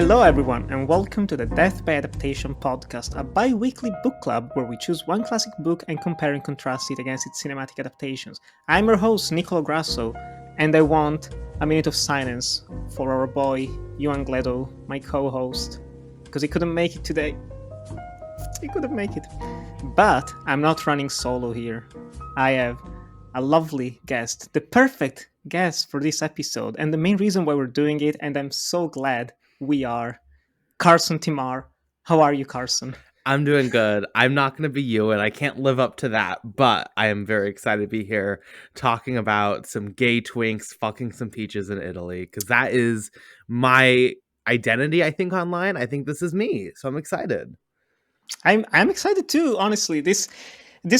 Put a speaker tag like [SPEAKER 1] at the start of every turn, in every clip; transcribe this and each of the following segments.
[SPEAKER 1] Hello, everyone, and welcome to the Death by Adaptation podcast, a bi-weekly book club where we choose one classic book and compare and contrast it against its cinematic adaptations. I'm your host, Nicolò Grasso, and I want a minute of silence for our boy, Gledo, my co-host, because he couldn't make it today. He couldn't make it. But I'm not running solo here. I have a lovely guest, the perfect guest for this episode, and the main reason why we're doing it, and I'm so glad we are. Carson Timar. How are you, Carson?
[SPEAKER 2] I'm doing good. I'm not going to be you, and I can't live up to that, but I am very excited to be here talking about some gay twinks fucking some peaches in Italy, because that is my identity, I think, online. I think this is me, so I'm excited.
[SPEAKER 1] I'm excited too, honestly. This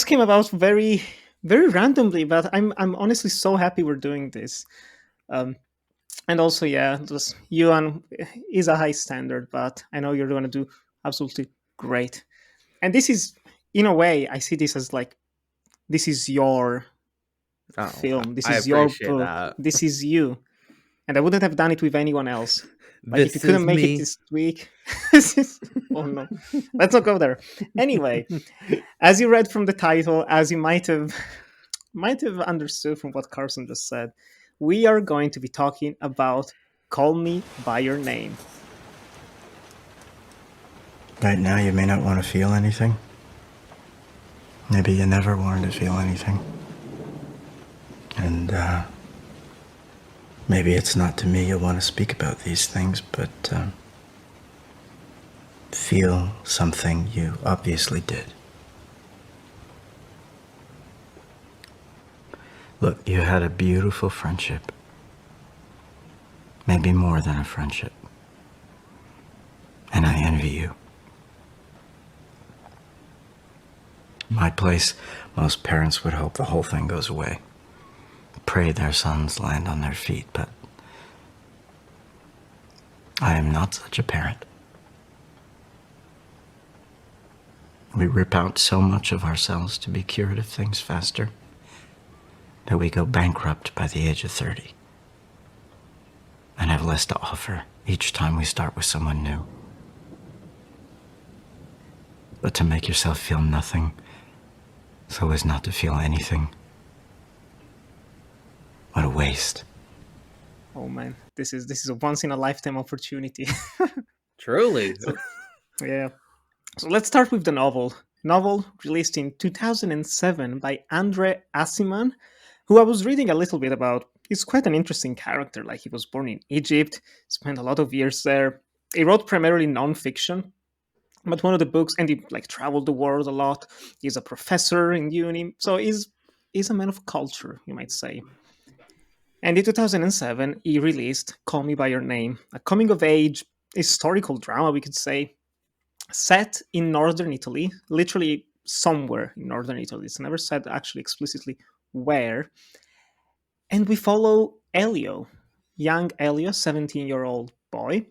[SPEAKER 1] came about very randomly, but I'm honestly so happy we're doing this. And also, yeah, just Yuan is a high standard, but I know you're going to do absolutely great. And this is, in a way, I see this as like, this is your film. This is your book.
[SPEAKER 2] That.
[SPEAKER 1] This is you. And I wouldn't have done it with anyone else. Like,
[SPEAKER 2] this
[SPEAKER 1] if you couldn't make
[SPEAKER 2] me.
[SPEAKER 1] it this week, oh no, let's not go there. Anyway, as you read from the title, as you might have understood from what Carson just said, we are going to be talking about Call Me by Your Name.
[SPEAKER 3] Right now, you may not want to feel anything. Maybe you never wanted to feel anything. And, maybe it's not to me you want to speak about these things, but, feel something you obviously did. Look, you had a beautiful friendship. Maybe more than a friendship. And I envy you. My place, most parents would hope the whole thing goes away. Pray their sons land on their feet, but I am not such a parent. We rip out so much of ourselves to be cured of things faster that we go bankrupt by the age of 30 and have less to offer each time we start with someone new. But to make yourself feel nothing so as not to feel anything, what a waste.
[SPEAKER 1] Oh man, this is a once in a lifetime opportunity.
[SPEAKER 2] Truly.
[SPEAKER 1] Yeah. So let's start with the novel. Novel released in 2007 by André Aciman, who I was reading a little bit about. He's quite an interesting character. Like, he was born in Egypt, spent a lot of years there. He wrote primarily non-fiction, but one of the books, and he like traveled the world a lot. He's a professor in uni, so he's a man of culture, you might say. And in 2007, he released Call Me by Your Name, a coming-of-age historical drama, we could say, set in northern Italy, literally somewhere in northern Italy. It's never said actually explicitly where. And we follow Elio, young Elio, 17-year-old boy,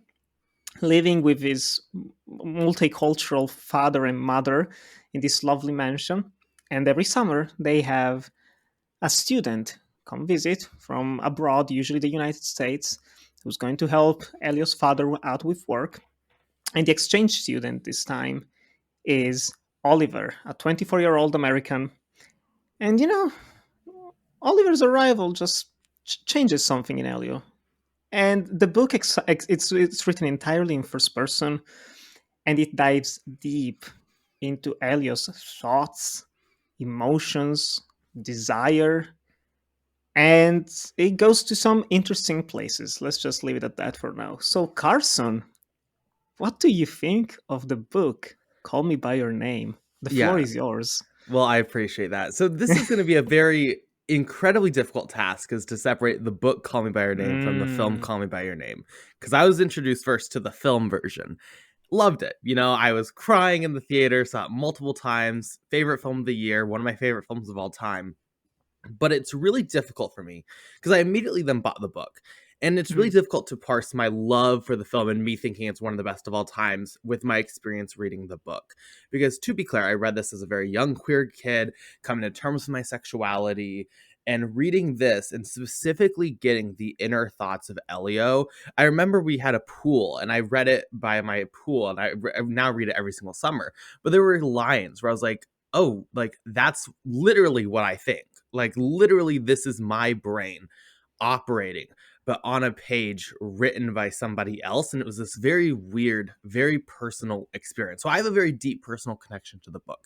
[SPEAKER 1] living with his multicultural father and mother in this lovely mansion. And every summer, they have a student come visit from abroad, usually the United States, who's going to help Elio's father out with work. And the exchange student this time is Oliver, a 24-year-old American. And, Oliver's arrival just changes something in Elio. And the book, it's written entirely in first person, and it dives deep into Elio's thoughts, emotions, desire, and it goes to some interesting places. Let's just leave it at that for now. So, Carson, what do you think of the book Call Me by Your Name? The floor is yours.
[SPEAKER 2] Well, I appreciate that. So this is going to be a very incredibly difficult task, is to separate the book Call Me by Your Name from the film Call Me by Your Name, because I was introduced first to the film version. Loved it. I was crying in the theater, saw it multiple times. Favorite film of the year, one of my favorite films of all time. But it's really difficult for me because I immediately then bought the book. And it's really difficult to parse my love for the film and me thinking it's one of the best of all times with my experience reading the book. Because, to be clear, I read this as a very young queer kid, coming to terms with my sexuality, And reading this and specifically getting the inner thoughts of Elio, I remember we had a pool and I read it by my pool, and I now read it every single summer. But there were lines where I was like, oh, like that's literally what I think. Like literally, this is my brain operating, but on a page written by somebody else. And it was this very weird, very personal experience. So I have a very deep personal connection to the book.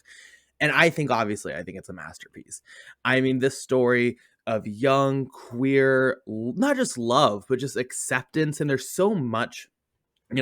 [SPEAKER 2] And I think, obviously, I think it's a masterpiece. I mean, this story of young, queer, not just love, but just acceptance. And there's so much,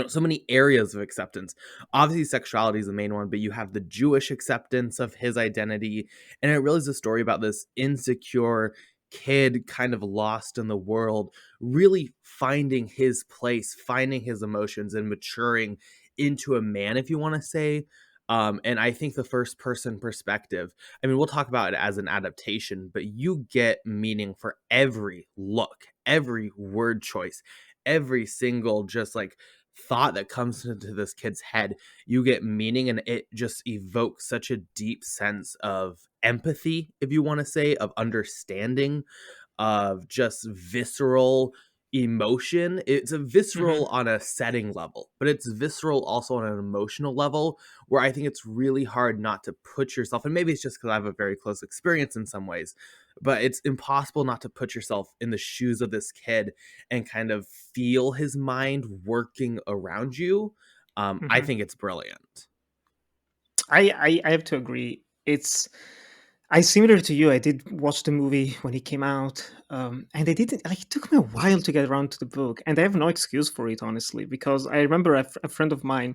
[SPEAKER 2] so many areas of acceptance. Obviously, sexuality is the main one, but you have the Jewish acceptance of his identity. And it really is a story about this insecure kid kind of lost in the world, really finding his place, finding his emotions, and maturing into a man, if you want to say. And I think the first person perspective, I mean, we'll talk about it as an adaptation, but you get meaning for every look, every word choice, every single just like thought that comes into this kid's head. You get meaning, and it just evokes such a deep sense of empathy, if you want to say, of understanding, of just visceral emotion. It's a visceral on a setting level, but it's visceral also on an emotional level, where I think it's really hard not to put yourself, and maybe it's just because I have a very close experience in some ways, but it's impossible not to put yourself in the shoes of this kid and kind of feel his mind working around you. I think it's brilliant.
[SPEAKER 1] I have to agree. I similar to you. I did watch the movie when it came out, and I didn't. Like, it took me a while to get around to the book, and I have no excuse for it, honestly, because I remember a friend of mine.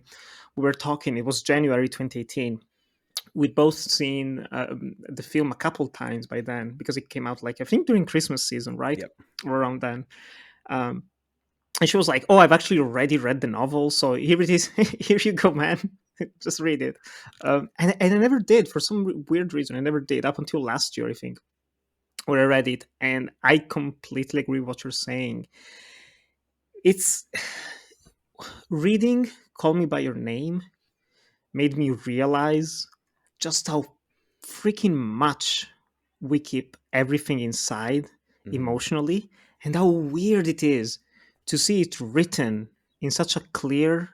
[SPEAKER 1] We were talking. It was January 2018. We'd both seen the film a couple times by then, because it came out, like, I think during Christmas season, right?
[SPEAKER 2] Yep.
[SPEAKER 1] Or around then. And she was like, "Oh, I've actually already read the novel, so here it is. Here you go, man. Just read it." And I never did, for some weird reason. I never did up until last year, I think, where I read it. And I completely agree with what you're saying. It's reading "Call Me by Your Name" made me realize just how freaking much we keep everything inside emotionally, and how weird it is to see it written in such a clear,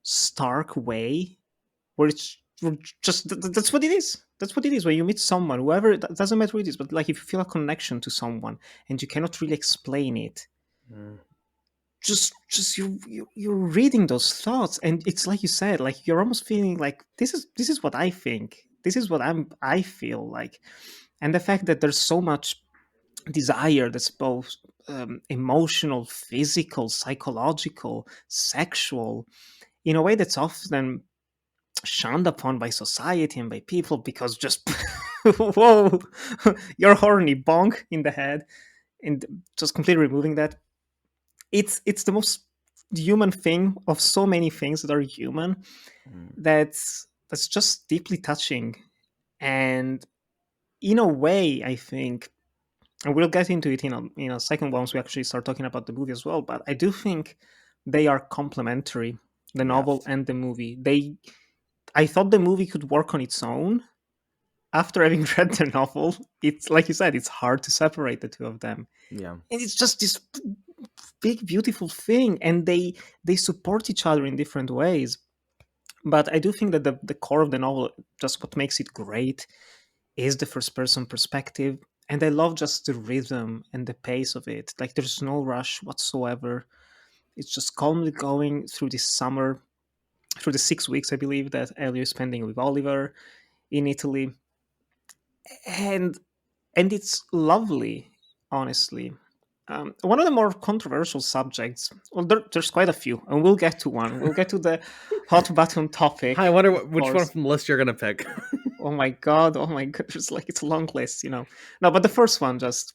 [SPEAKER 1] stark way, where it's just that's what it is. That's what it is when you meet someone, whoever. It doesn't matter who it is, but like if you feel a connection to someone and you cannot really explain it, just you're reading those thoughts, and it's like you said, like you're almost feeling like this is what I think, this is what I feel like. And the fact that there's so much desire that's both emotional, physical, psychological, sexual, in a way that's often shunned upon by society and by people, because just whoa, you're horny, bonk in the head. And just completely removing that, it's the most human thing of so many things that are human, that's just deeply touching. And in a way, I think, and we'll get into it in a second once we actually start talking about the movie as well, but I do think they are complementary, the novel and the movie. I thought the movie could work on its own. After having read the novel, it's like you said, it's hard to separate the two of them.
[SPEAKER 2] Yeah.
[SPEAKER 1] And it's just this big, beautiful thing, and they support each other in different ways. But I do think that the core of the novel, just what makes it great, is the first person perspective. And I love just the rhythm and the pace of it. Like, there's no rush whatsoever. It's just calmly going through this summer, through the 6 weeks, I believe, that Elio is spending with Oliver in Italy. And it's lovely, honestly. One of the more controversial subjects, well, there's quite a few, and we'll get to one. We'll get to the hot button topic.
[SPEAKER 2] I wonder which one from the list you're going to pick.
[SPEAKER 1] Oh my god, there's like, it's a long list, No, but the first one, just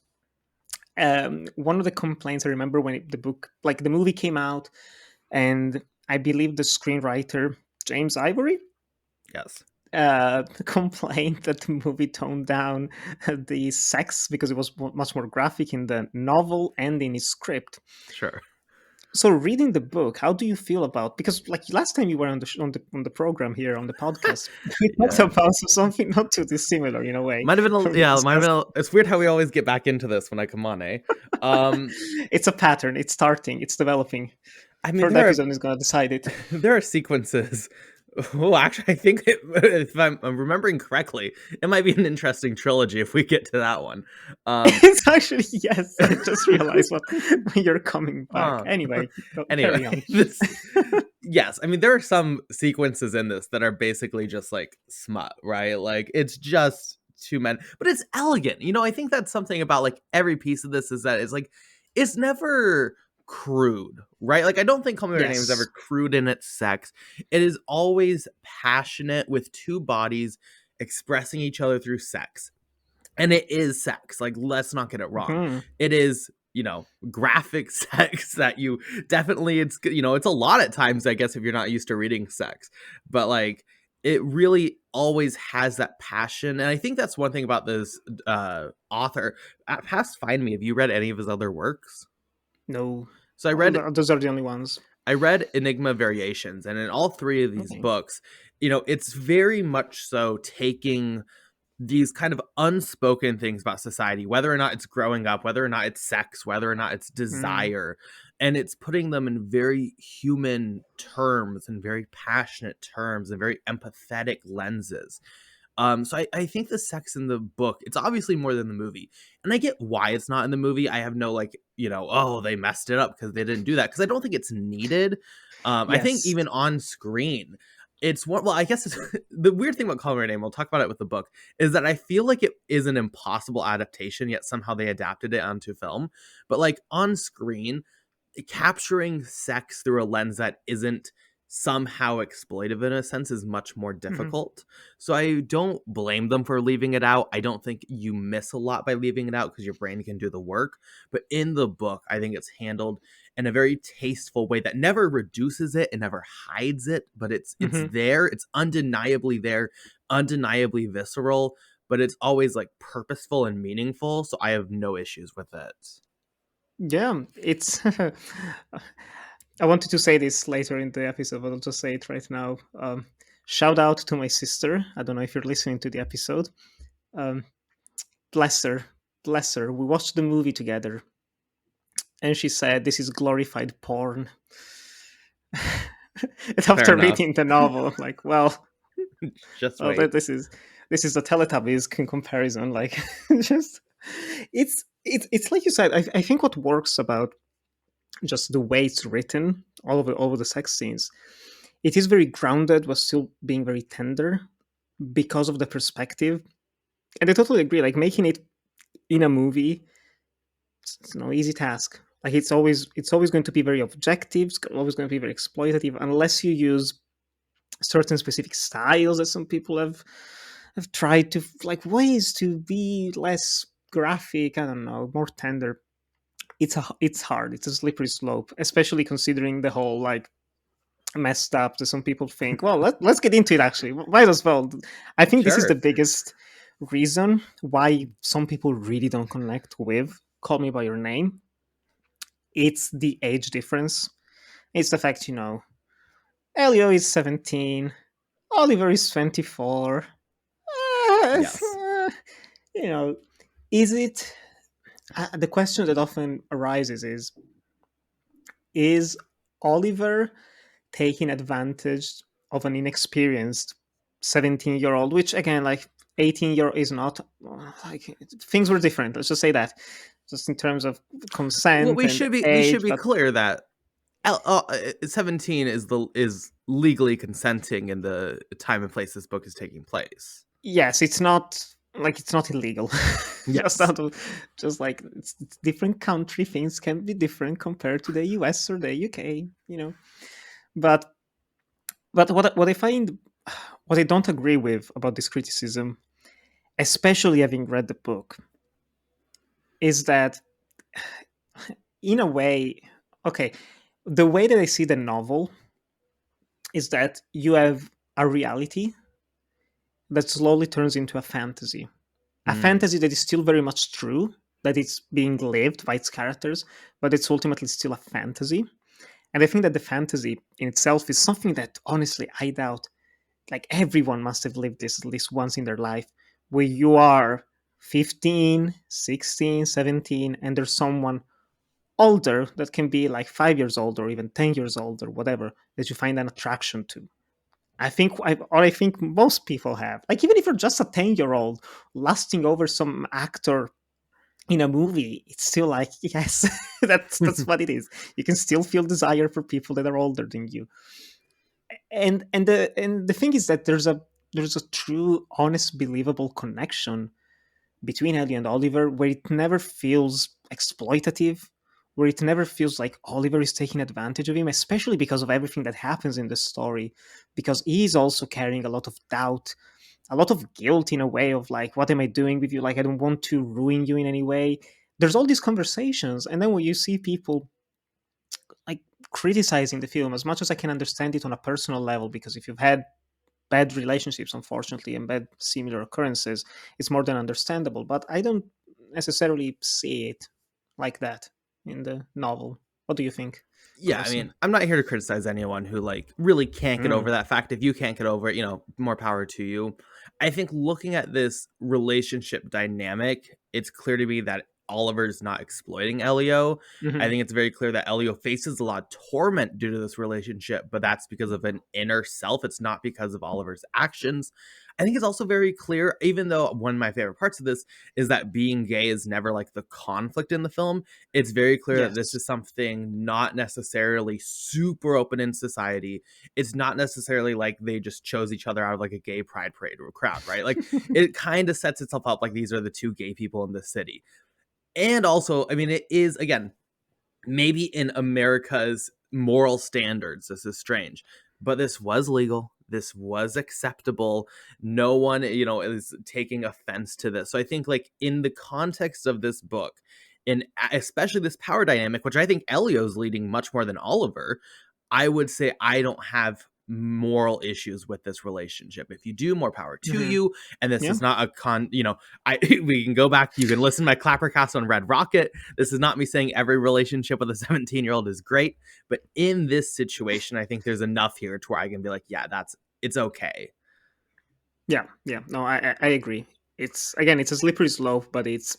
[SPEAKER 1] one of the complaints I remember when the movie came out, and I believe the screenwriter, James Ivory,
[SPEAKER 2] Yes,
[SPEAKER 1] complained that the movie toned down the sex because it was much more graphic in the novel and in his script.
[SPEAKER 2] sure.
[SPEAKER 1] So reading the book, how do you feel about, because like last time you were on the program here on the podcast, we talked
[SPEAKER 2] Yeah.
[SPEAKER 1] about something not too dissimilar in a way
[SPEAKER 2] Might have been
[SPEAKER 1] when we
[SPEAKER 2] yeah, might have
[SPEAKER 1] discussed.
[SPEAKER 2] been it's weird how we always get back into this when I come on, eh? Um
[SPEAKER 1] It's a pattern. It's starting. It's developing.
[SPEAKER 2] I mean
[SPEAKER 1] Third episode is going to decide it.
[SPEAKER 2] there are sequences. Oh, actually, I think if I'm remembering correctly, it might be an interesting trilogy if we get to that one.
[SPEAKER 1] It's actually, yes. I just realized what when you're coming back.
[SPEAKER 2] Huh.
[SPEAKER 1] Anyway, carry on.
[SPEAKER 2] Anyway, yes, I mean there are some sequences in this that are basically just like smut, right? Like it's just two men, but it's elegant. I think that's something about like every piece of this is that it's never crude, right? Like I don't think Call Me by Your Name is ever
[SPEAKER 1] Yes.
[SPEAKER 2] crude in its sex. It is always passionate with two bodies expressing each other through sex. And it is sex. Like, let's not get it wrong.
[SPEAKER 1] Mhm.
[SPEAKER 2] It is, graphic sex that you definitely, it's a lot at times, I guess, if you're not used to reading sex. But like, it really always has that passion. And I think that's one thing about this author. Past Find Me, have you read any of his other works?
[SPEAKER 1] No.
[SPEAKER 2] So
[SPEAKER 1] Those are the only ones.
[SPEAKER 2] I read Enigma Variations, and in all three of these
[SPEAKER 1] Okay.
[SPEAKER 2] books, it's very much so taking these kind of unspoken things about society, whether or not it's growing up, whether or not it's sex, whether or not it's desire, and it's putting them in very human terms and very passionate terms and very empathetic lenses. So I think the sex in the book, it's obviously more than the movie. And I get why it's not in the movie. I have no oh, they messed it up because they didn't do that. Because I don't think it's needed. I think
[SPEAKER 1] Yes.
[SPEAKER 2] even on screen, it's what, well, I guess the weird thing about Call Me by Your Name, we'll talk about it with the book, is that I feel like it is an impossible adaptation, yet somehow they adapted it onto film. But like on screen, capturing sex through a lens that isn't somehow exploitive in a sense is much more
[SPEAKER 1] Mhm.
[SPEAKER 2] difficult. So I don't blame them for leaving it out. I don't think you miss a lot by leaving it out because your brain can do the work. But in the book, I think it's handled in a very tasteful way that never reduces it and never hides it, but it's
[SPEAKER 1] Mhm.
[SPEAKER 2] there, it's undeniably there, undeniably visceral, but it's always like purposeful and meaningful. So I have no issues with it.
[SPEAKER 1] Yeah, it's. I wanted to say this later in the episode, but I'll just say it right now. Shout out to my sister. I don't know if you're listening to the episode. Um, bless her, bless her. We watched the movie together, and she said this is glorified porn. And
[SPEAKER 2] Fair
[SPEAKER 1] after
[SPEAKER 2] enough.
[SPEAKER 1] reading the novel, I'm like, well,
[SPEAKER 2] Just wait.
[SPEAKER 1] this is the Teletubbies in comparison. Like, just it's like you said. I think what works about just the way it's written, all of the sex scenes, it is very grounded, but still being very tender because of the perspective. And I totally agree. Like making it in a movie, it's no easy task. Like it's always going to be very objective. It's always going to be very exploitative unless you use certain specific styles that some people have tried to, like, ways to be less graphic. I don't know, more tender. It's hard. It's a slippery slope, especially considering the whole like messed up that some people think. Well, let's get into it. Actually, might as well. I think this is the
[SPEAKER 2] Sure.
[SPEAKER 1] biggest reason why some people really don't connect with Call Me by Your Name. It's the age difference. It's the fact, Elio is 17, Oliver is 24.
[SPEAKER 2] Yes.
[SPEAKER 1] You know, is it the question that often arises is Oliver taking advantage of an inexperienced 17-year-old, which again, like 18-year is not, like, things were different. Let's just say that, just in terms of
[SPEAKER 2] Well,
[SPEAKER 1] consent and
[SPEAKER 2] we
[SPEAKER 1] age.
[SPEAKER 2] should be
[SPEAKER 1] But
[SPEAKER 2] clear that 17 is legally consenting in the time and place this book is taking place.
[SPEAKER 1] yes, it's not illegal. just
[SPEAKER 2] Yes.
[SPEAKER 1] out of just like it's different country, things can be different compared to the US or the UK, but what I find, what I don't agree with about this criticism, especially having read the book, is that in a way, okay, the way that I see the novel is that you have a reality that slowly turns into a fantasy. A
[SPEAKER 2] Mm.
[SPEAKER 1] fantasy that is still very much true, that it's being lived by its characters, but it's ultimately still a fantasy. And I think that the fantasy in itself is something that honestly I doubt, like everyone must have lived this at least once in their life, where you are 15, 16, 17, and there's someone older that can be like 5 years old or even 10 years old or whatever that you find an attraction to. I think most people have. Like, even if you're just a 10-year-old lusting over some actor in a movie, it's still like, yes, that's what it is. You can still feel desire for people that are older than you. And the thing is that there's a true, honest, believable connection between Ellie and Oliver, where it never feels exploitative, where it never feels like Oliver is taking advantage of him, especially because of everything that happens in the story, because he's also carrying a lot of doubt, a lot of guilt in a way of like, what am I doing with you? Like, I don't want to ruin you in any way. There's all these conversations, and then when you see people like criticizing the film, as much as I can understand it on a personal level, because if you've had bad relationships, unfortunately, and bad similar occurrences, it's more than understandable. But I don't necessarily see it like that in the novel. What do you think,
[SPEAKER 2] Yeah, I
[SPEAKER 1] Carson?
[SPEAKER 2] mean, I'm not here to criticize anyone who like really can't get
[SPEAKER 1] Mm,
[SPEAKER 2] over that fact. If you can't get over it, more power to you. I think looking at this relationship dynamic, it's clear to me that Oliver's not exploiting Elio. I
[SPEAKER 1] hmm.
[SPEAKER 2] think it's very clear that Elio faces a lot of torment due to this relationship, but that's because of an inner self. It's not because of Oliver's actions. I think it's also very clear, even though one of my favorite parts of this is that being gay is never like the conflict in the film. It's very clear that this
[SPEAKER 1] Yes.
[SPEAKER 2] is something not necessarily super open in society. It's not necessarily like they just chose each other out of like a gay pride parade or crowd, right? Like it kind of sets itself up like these are the two gay people in the city. And also, I mean, it is again, maybe in America's moral standards, this is strange, but this was legal. This was acceptable. No one, is taking offense to this. So I think, like, in the context of this book, and especially this power dynamic, which I think Elio's leading much more than Oliver, I would say I don't have moral issues with this relationship. If you do, more power to
[SPEAKER 1] Hmm.
[SPEAKER 2] you. And this
[SPEAKER 1] Yeah.
[SPEAKER 2] is not I we can go back, you can listen to my Clappercast on Red Rocket. This is not me saying every relationship with a 17-year-old is great, but in this situation, I think there's enough here to where I can be like, yeah, it's okay.
[SPEAKER 1] Yeah. Yeah. No, I agree. It's, again, it's a slippery slope, but
[SPEAKER 2] Yes.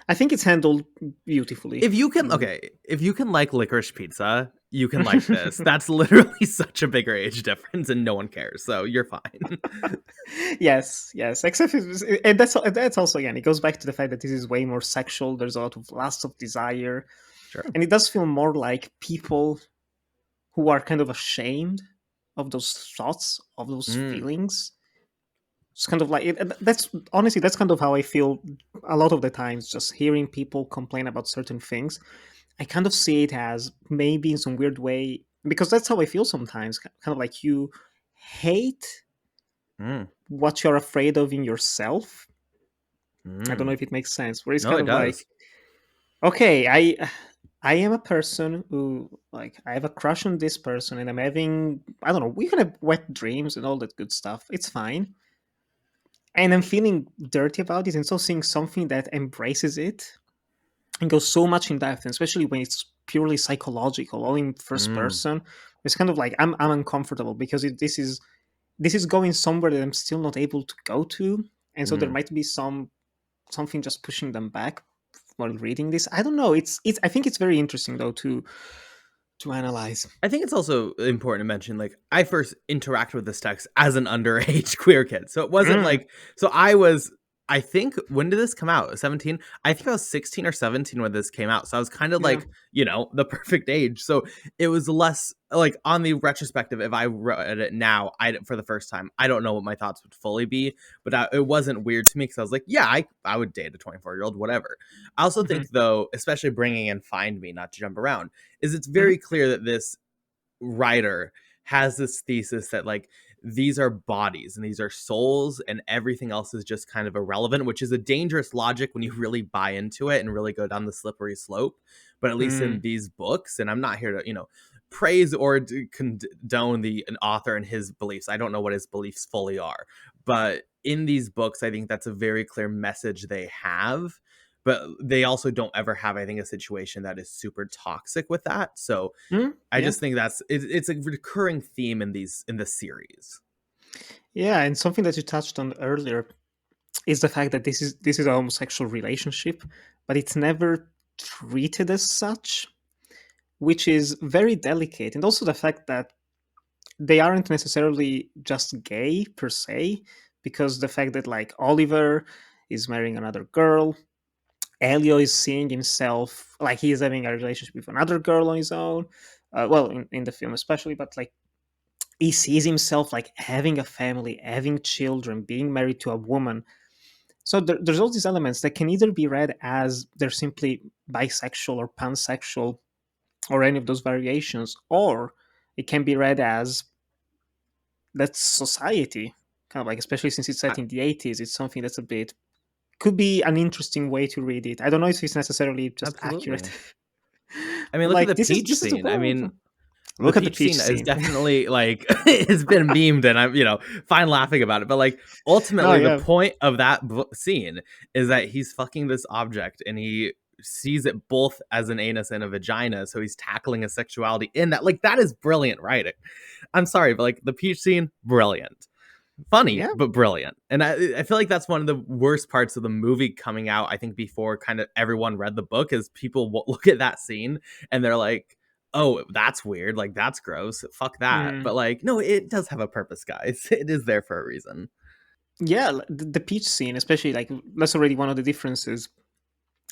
[SPEAKER 1] I think it's handled beautifully.
[SPEAKER 2] If you can,
[SPEAKER 1] Mm.
[SPEAKER 2] okay, if you can like licorice pizza, you can like this. That's literally such a bigger age difference, and no one cares, so you're fine.
[SPEAKER 1] Yes, yes. Except and that's also, again, it goes back to the fact that this is way more sexual. There's a lot of lust of desire,
[SPEAKER 2] Sure.
[SPEAKER 1] and it does feel more like people who are kind of ashamed of those thoughts, of those
[SPEAKER 2] Mm,
[SPEAKER 1] feelings. It's kind of like that's honestly, that's kind of how I feel a lot of the times. Just hearing people complain about certain things, I kind of see it as maybe in some weird way, because that's how I feel sometimes. Kind of like you hate
[SPEAKER 2] mm,
[SPEAKER 1] what you're afraid of in yourself. I don't know
[SPEAKER 2] mm.
[SPEAKER 1] if it makes sense. Where it's
[SPEAKER 2] No,
[SPEAKER 1] kind
[SPEAKER 2] it
[SPEAKER 1] of like,
[SPEAKER 2] does.
[SPEAKER 1] okay, I am a person who, like, I have a crush on this person, and I'm having, I don't know, we can have wet dreams and all that good stuff. It's fine, and I'm feeling dirty about it, and so seeing something that embraces it and goes so much in depth, and especially when it's purely psychological, all in first
[SPEAKER 2] Mm,
[SPEAKER 1] person, it's kind of like I'm uncomfortable, because this is going somewhere that I'm still not able to go to, and so there
[SPEAKER 2] mm.
[SPEAKER 1] might be something just pushing them back while reading this. I don't know. It's. I think it's very interesting though to analyze.
[SPEAKER 2] I think it's also important to mention, like, I first interacted with this text as an underage queer kid. So it wasn't
[SPEAKER 1] Mm,
[SPEAKER 2] like, I think, when did this come out? 17? I think I was 16 or 17 when this came out. So I was kind of
[SPEAKER 1] yeah.
[SPEAKER 2] like, the perfect age. So it was less like on the retrospective. If I read it now, for the first time, I don't know what my thoughts would fully be, but it wasn't weird to me because I was like, yeah, I would date a 24-year-old, whatever. I also
[SPEAKER 1] Hmm.
[SPEAKER 2] think, though, especially bringing in Find Me, not to jump around, is it's
[SPEAKER 1] Hmm.
[SPEAKER 2] very clear that this writer has this thesis that like these are bodies and these are souls and everything else is just kind of irrelevant, which is a dangerous logic when you really buy into it and really go down the slippery slope. But at least in
[SPEAKER 1] Mm,
[SPEAKER 2] these books, and I'm not here to praise or condone an author and his beliefs. I don't know what his beliefs fully are, but in these books I think that's a very clear message they have. but they also don't ever have, I think, a situation that is super toxic with that. So I
[SPEAKER 1] Yeah.
[SPEAKER 2] just think it's a recurring theme in this series.
[SPEAKER 1] Yeah, and something that you touched on earlier is the fact that this is a homosexual relationship, but it's never treated as such, which is very delicate. And also the fact that they aren't necessarily just gay per se, because the fact that like Oliver is marrying another girl, Elio is seeing himself like he is having a relationship with another girl on his own. Well, in the film especially, but like he sees himself like having a family, having children, being married to a woman. So there's all these elements that can either be read as they're simply bisexual or pansexual or any of those variations, or it can be read as that's society, kind of like, especially since it's
[SPEAKER 2] I,
[SPEAKER 1] set in the 80s, it's something that's a bit, could be an interesting way to read it. I don't know if it's necessarily just accurate.
[SPEAKER 2] Absolutely. I mean,
[SPEAKER 1] But
[SPEAKER 2] look at
[SPEAKER 1] like
[SPEAKER 2] the peach
[SPEAKER 1] this is the
[SPEAKER 2] scene. I
[SPEAKER 1] world.
[SPEAKER 2] mean, the
[SPEAKER 1] Look at the
[SPEAKER 2] peach
[SPEAKER 1] peach
[SPEAKER 2] scene is
[SPEAKER 1] scene.
[SPEAKER 2] definitely like it's been memed, and I'm fine laughing about it. But like
[SPEAKER 1] No,
[SPEAKER 2] ultimately, the
[SPEAKER 1] yeah.
[SPEAKER 2] point of that scene is that he's fucking this object, and he sees it both as an anus and a vagina. So he's tackling his sexuality in that. Like that is brilliant writing. I'm sorry, but like the peach scene, brilliant. Funny
[SPEAKER 1] Yeah.
[SPEAKER 2] but brilliant. And I feel like that's one of the worst parts of the movie coming out, I think, before kind of everyone read the book, is people look at that scene and they're like, oh, that's weird, like that's gross, fuck that.
[SPEAKER 1] Mhm.
[SPEAKER 2] But like, no, it does have a purpose, guys. It is there for a reason.
[SPEAKER 1] Yeah, the peach scene, especially, like, that's already one of the differences,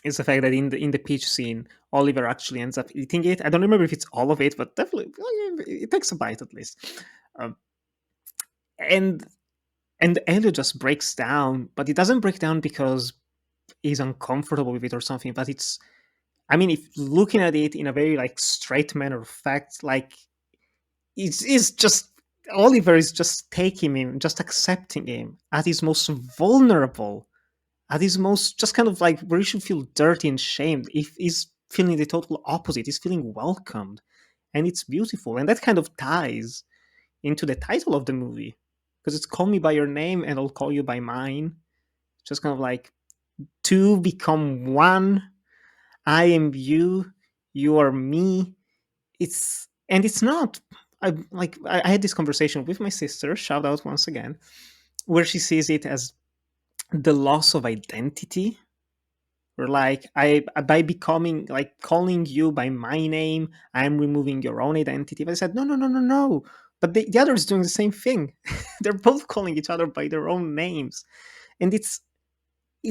[SPEAKER 1] is the fact that in the peach scene, Oliver actually ends up eating it. I don't remember if it's all of it, but definitely, well, yeah, it takes a bite at least. Um, and and Elio just breaks down, but he doesn't break down because he's uncomfortable with it or something. But it's, I mean, if looking at it in a very like straight manner of fact, like it's just Oliver is just taking him, just accepting him at his most vulnerable, at his most just kind of like where he should feel dirty and shamed. If he's feeling the total opposite, he's feeling welcomed, and it's beautiful. And that kind of ties into the title of the movie, because it's "Call Me by Your Name and I'll Call You by Mine." Just kind of like two become one. I am you, you are me. It's not. I had this conversation with my sister. Shout out once again, where she sees it as the loss of identity. Or like I by becoming like calling you by my name, I'm removing your own identity. But I said no, no, no, no, no. But the other is doing the same thing. They're both calling each other by their own names, and it's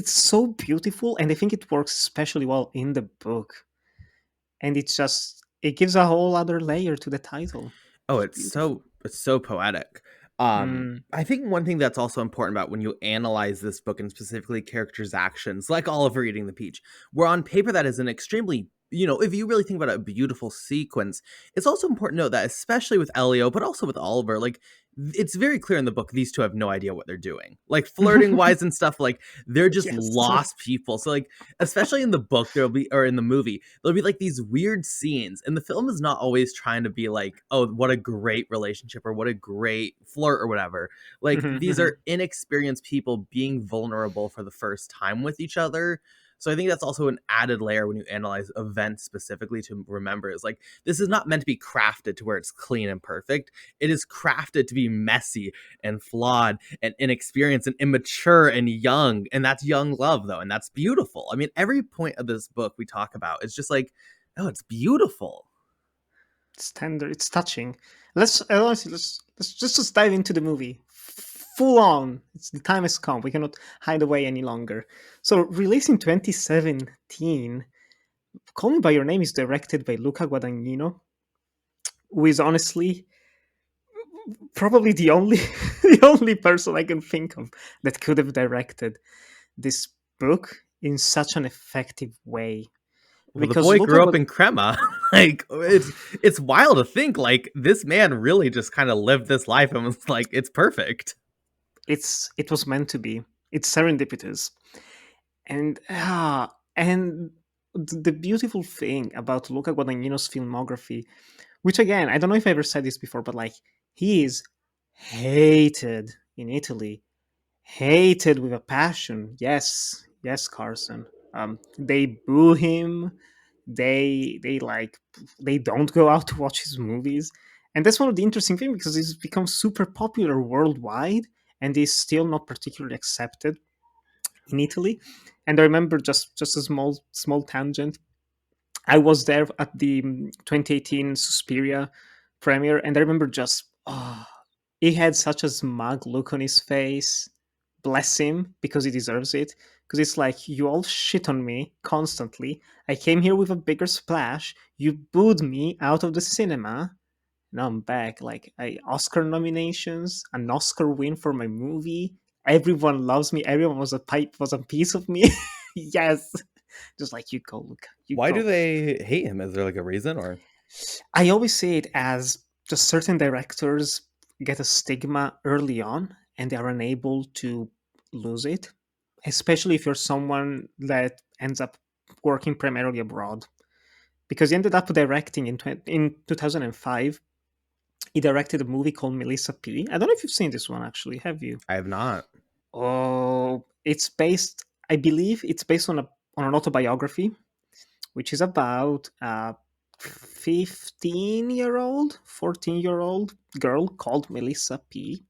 [SPEAKER 1] so beautiful. And I think it works especially well in the book. And it gives a whole other layer to the title.
[SPEAKER 2] Oh,
[SPEAKER 1] It's beautiful.
[SPEAKER 2] it's so poetic.
[SPEAKER 1] Mm.
[SPEAKER 2] I think one thing that's also important about when you analyze this book, and specifically characters' actions, like Oliver eating the peach, where on paper that is an extremely, if you really think about it, a beautiful sequence. It's also important to note that, especially with Elio, but also with Oliver, like it's very clear in the book these two have no idea what they're doing, like flirting wise and stuff. Like they're just
[SPEAKER 1] Yes.
[SPEAKER 2] lost people. So like, especially in the book, there'll be, or in the movie, there'll be like these weird scenes, and the film is not always trying to be like, oh, what a great relationship or what a great flirt or whatever. Like these are inexperienced people being vulnerable for the first time with each other. So I think that's also an added layer when you analyze events specifically to remember, is like, this is not meant to be crafted to where it's clean and perfect. It is crafted to be messy and flawed and inexperienced and immature and young. And that's young love, though. And that's beautiful. I mean, every point of this book we talk about is just like, oh, it's beautiful.
[SPEAKER 1] It's tender. It's touching. Honestly, let's just dive into the movie full on. The time has come. We cannot hide away any longer. So, released in 2017, "Call Me by Your Name" is directed by Luca Guadagnino, who is honestly probably the only the only person I can think of that could have directed this book in such an effective way.
[SPEAKER 2] Well, the
[SPEAKER 1] Because
[SPEAKER 2] boy
[SPEAKER 1] Luca
[SPEAKER 2] grew up in Crema. Like it's wild to think like this man really just kind of lived this life and was like, it's perfect.
[SPEAKER 1] it was meant to be. It's serendipitous. And the beautiful thing about Luca Guadagnino's filmography, which again, I don't know if I ever said this before, but like he is hated in Italy, hated with a passion. Yes, yes, Carson. They boo him. They don't go out to watch his movies, and that's one of the interesting things because he's become super popular worldwide, and is still not particularly accepted in Italy. And I remember just a small tangent. I was there at the 2018 Suspiria premiere, and I remember just he had such a smug look on his face. Bless him, because he deserves it. Because it's like, you all shit on me constantly. I came here with a bigger splash. You booed me out of the cinema. Now I'm back. Like, Oscar nominations, an Oscar win for my movie. Everyone loves me. Everyone was a piece of me. Yes, just like, you go, Luca. You
[SPEAKER 2] Why do
[SPEAKER 1] go.
[SPEAKER 2] they hate him? Is there like a reason or?
[SPEAKER 1] I always say it as just certain directors get a stigma early on and they are unable to lose it, especially if you're someone that ends up working primarily abroad. Because he ended up directing in 2005. He directed a movie called Melissa P. I don't know if you've seen this one, actually. Have you?
[SPEAKER 2] I have not.
[SPEAKER 1] Oh, I believe it's based on an autobiography, which is about a 15-year-old, 14-year-old girl called Melissa P,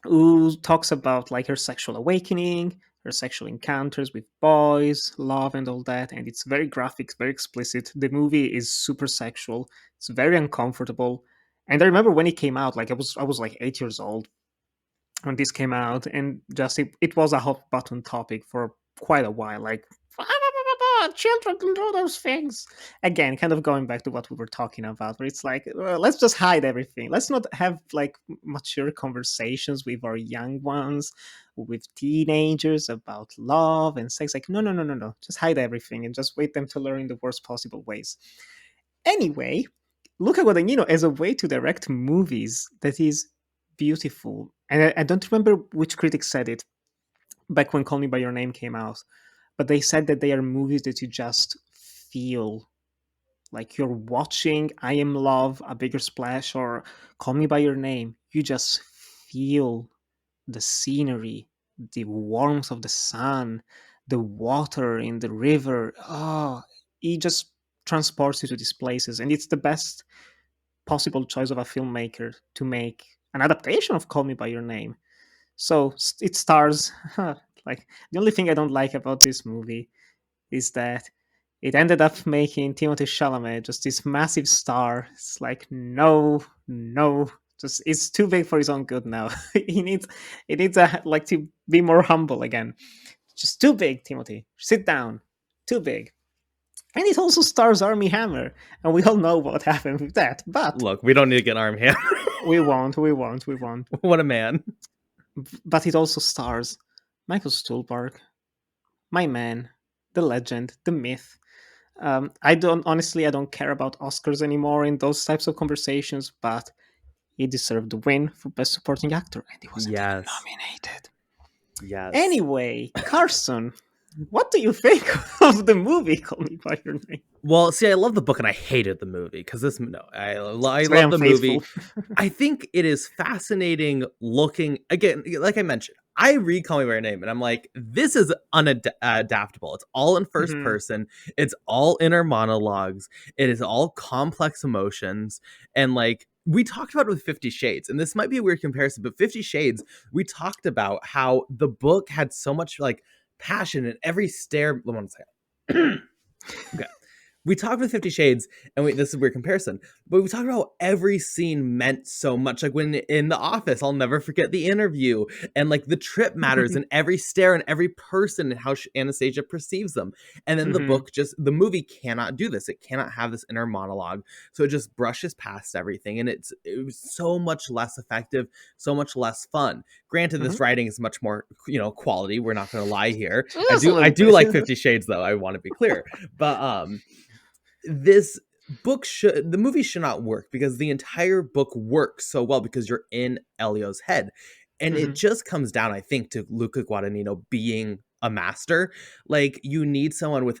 [SPEAKER 1] who talks about like her sexual awakening, her sexual encounters with boys, love, and all that. And it's very graphic, very explicit. The movie is super sexual. It's very uncomfortable. And I remember when it came out, like I was like 8 years old when this came out, and just it was a hot button topic for quite a while. Like, children can do those things again, kind of going back to what we were talking about, where it's like, let's just hide everything. Let's not have like mature conversations with our young ones, with teenagers about love and sex. Like, no, no, no, no, no, just hide everything and just wait them to learn in the worst possible ways. Anyway, Luca Guadagnino as a way to direct movies that is beautiful. And I don't remember which critic said it back when Call Me By Your Name came out, but they said that they are movies that you just feel like you're watching I Am Love, A Bigger Splash, or Call Me By Your Name. You just feel the scenery, the warmth of the sun, the water in the river. Oh, it just transports you to these places. And it's the best possible choice of a filmmaker to make an adaptation of Call Me By Your Name. So it stars, like, the only thing I don't like about this movie is that it ended up making Timothée Chalamet just this massive star. It's like, no, no, just it's too big for his own good now. He needs like to be more humble again. Just too big, Timothy. Sit down. Too big. And it also stars Armie Hammer, and we all know what happened with that. But
[SPEAKER 2] Look, we don't need to get arm hammer.
[SPEAKER 1] we won't.
[SPEAKER 2] What a man.
[SPEAKER 1] But it also stars Michael Stuhlbarg, my man, the legend, the myth. I don't care about Oscars anymore in those types of conversations, but he deserved the win for Best Supporting Actor, and he wasn't even
[SPEAKER 2] Yes.
[SPEAKER 1] nominated.
[SPEAKER 2] Yes.
[SPEAKER 1] Anyway, Carson, what do you think of the movie Call Me By Your Name?
[SPEAKER 2] Well, see, I love the book and I hated the movie because I
[SPEAKER 1] It's very
[SPEAKER 2] love the movie.
[SPEAKER 1] unfaithful.
[SPEAKER 2] I think it is fascinating looking, again, like I mentioned, I read Call Me By Your Name and I'm like, this is unadaptable. It's all in first
[SPEAKER 1] Mhm.
[SPEAKER 2] person. It's all inner monologues. It is all complex emotions. And like, we talked about it with 50 Shades, and this might be a weird comparison, but 50 Shades, we talked about how the book had so much like passion in every stare. One second. Okay. We talked with 50 Shades, and this is a weird comparison, but we talked about how every scene meant so much. Like when in The Office, I'll never forget the interview, and like the trip matters, and every stare, and every person, and how Anastasia perceives them. And then
[SPEAKER 1] Mhm.
[SPEAKER 2] the movie cannot do this. It cannot have this inner monologue, so it just brushes past everything, and it was so much less effective, so much less fun. Granted, this
[SPEAKER 1] Mhm.
[SPEAKER 2] writing is much more, quality. We're not going to lie here.
[SPEAKER 1] Just a
[SPEAKER 2] I
[SPEAKER 1] little
[SPEAKER 2] do
[SPEAKER 1] bit.
[SPEAKER 2] like 50 Shades, though. I want to be clear, but this the movie should not work because the entire book works so well because you're in Elio's head, and it
[SPEAKER 1] Mhm.
[SPEAKER 2] just comes down, I think, to Luca Guadagnino being a master. Like, you need someone with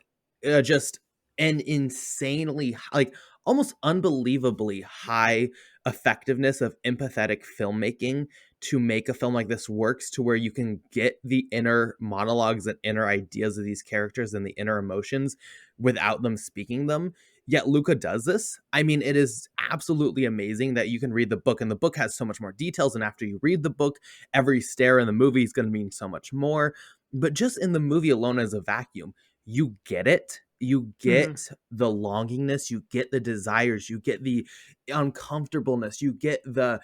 [SPEAKER 2] just an insanely like almost unbelievably high effectiveness of empathetic filmmaking to make a film like this works, to where you can get the inner monologues and inner ideas of these characters and the inner emotions without them speaking them. Yet Luca does this. I mean, it is absolutely amazing that you can read the book, and the book has so much more details. And after you read the book, every stare in the movie is going to mean so much more. But just in the movie alone as a vacuum, you get it. You
[SPEAKER 1] Mhm.
[SPEAKER 2] get the longingness, you get the desires, you get the uncomfortableness, you get the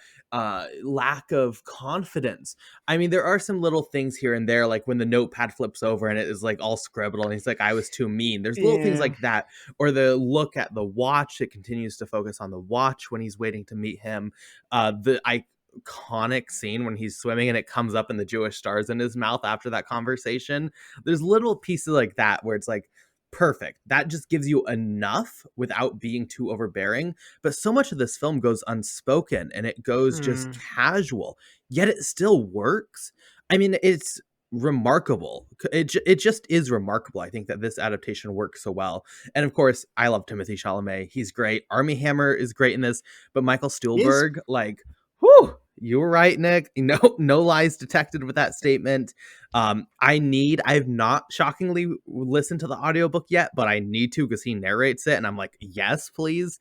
[SPEAKER 2] lack of confidence. I mean, there are some little things here and there, like when the notepad flips over and it is like all scribbled and he's like, I was too mean. There's little things
[SPEAKER 1] Yeah.
[SPEAKER 2] like that. Or the look at the watch, it continues to focus on the watch when he's waiting to meet him. The iconic scene when he's swimming and it comes up and the Jewish stars in his mouth after that conversation. There's little pieces like that where it's like, perfect. That just gives you enough without being too overbearing. But so much of this film goes unspoken and it goes just
[SPEAKER 1] Mm.
[SPEAKER 2] casual, yet it still works. I mean, it's remarkable. It just is remarkable. I think that this adaptation works so well. And of course, I love Timothy Chalamet. He's great. Armie Hammer is great in this, but Michael
[SPEAKER 1] Is
[SPEAKER 2] Stuhlbarg, like, whew, you were right, Nick. No lies detected with that statement. I've not shockingly listened to the audiobook yet, but I need to because he narrates it and I'm like, yes, please.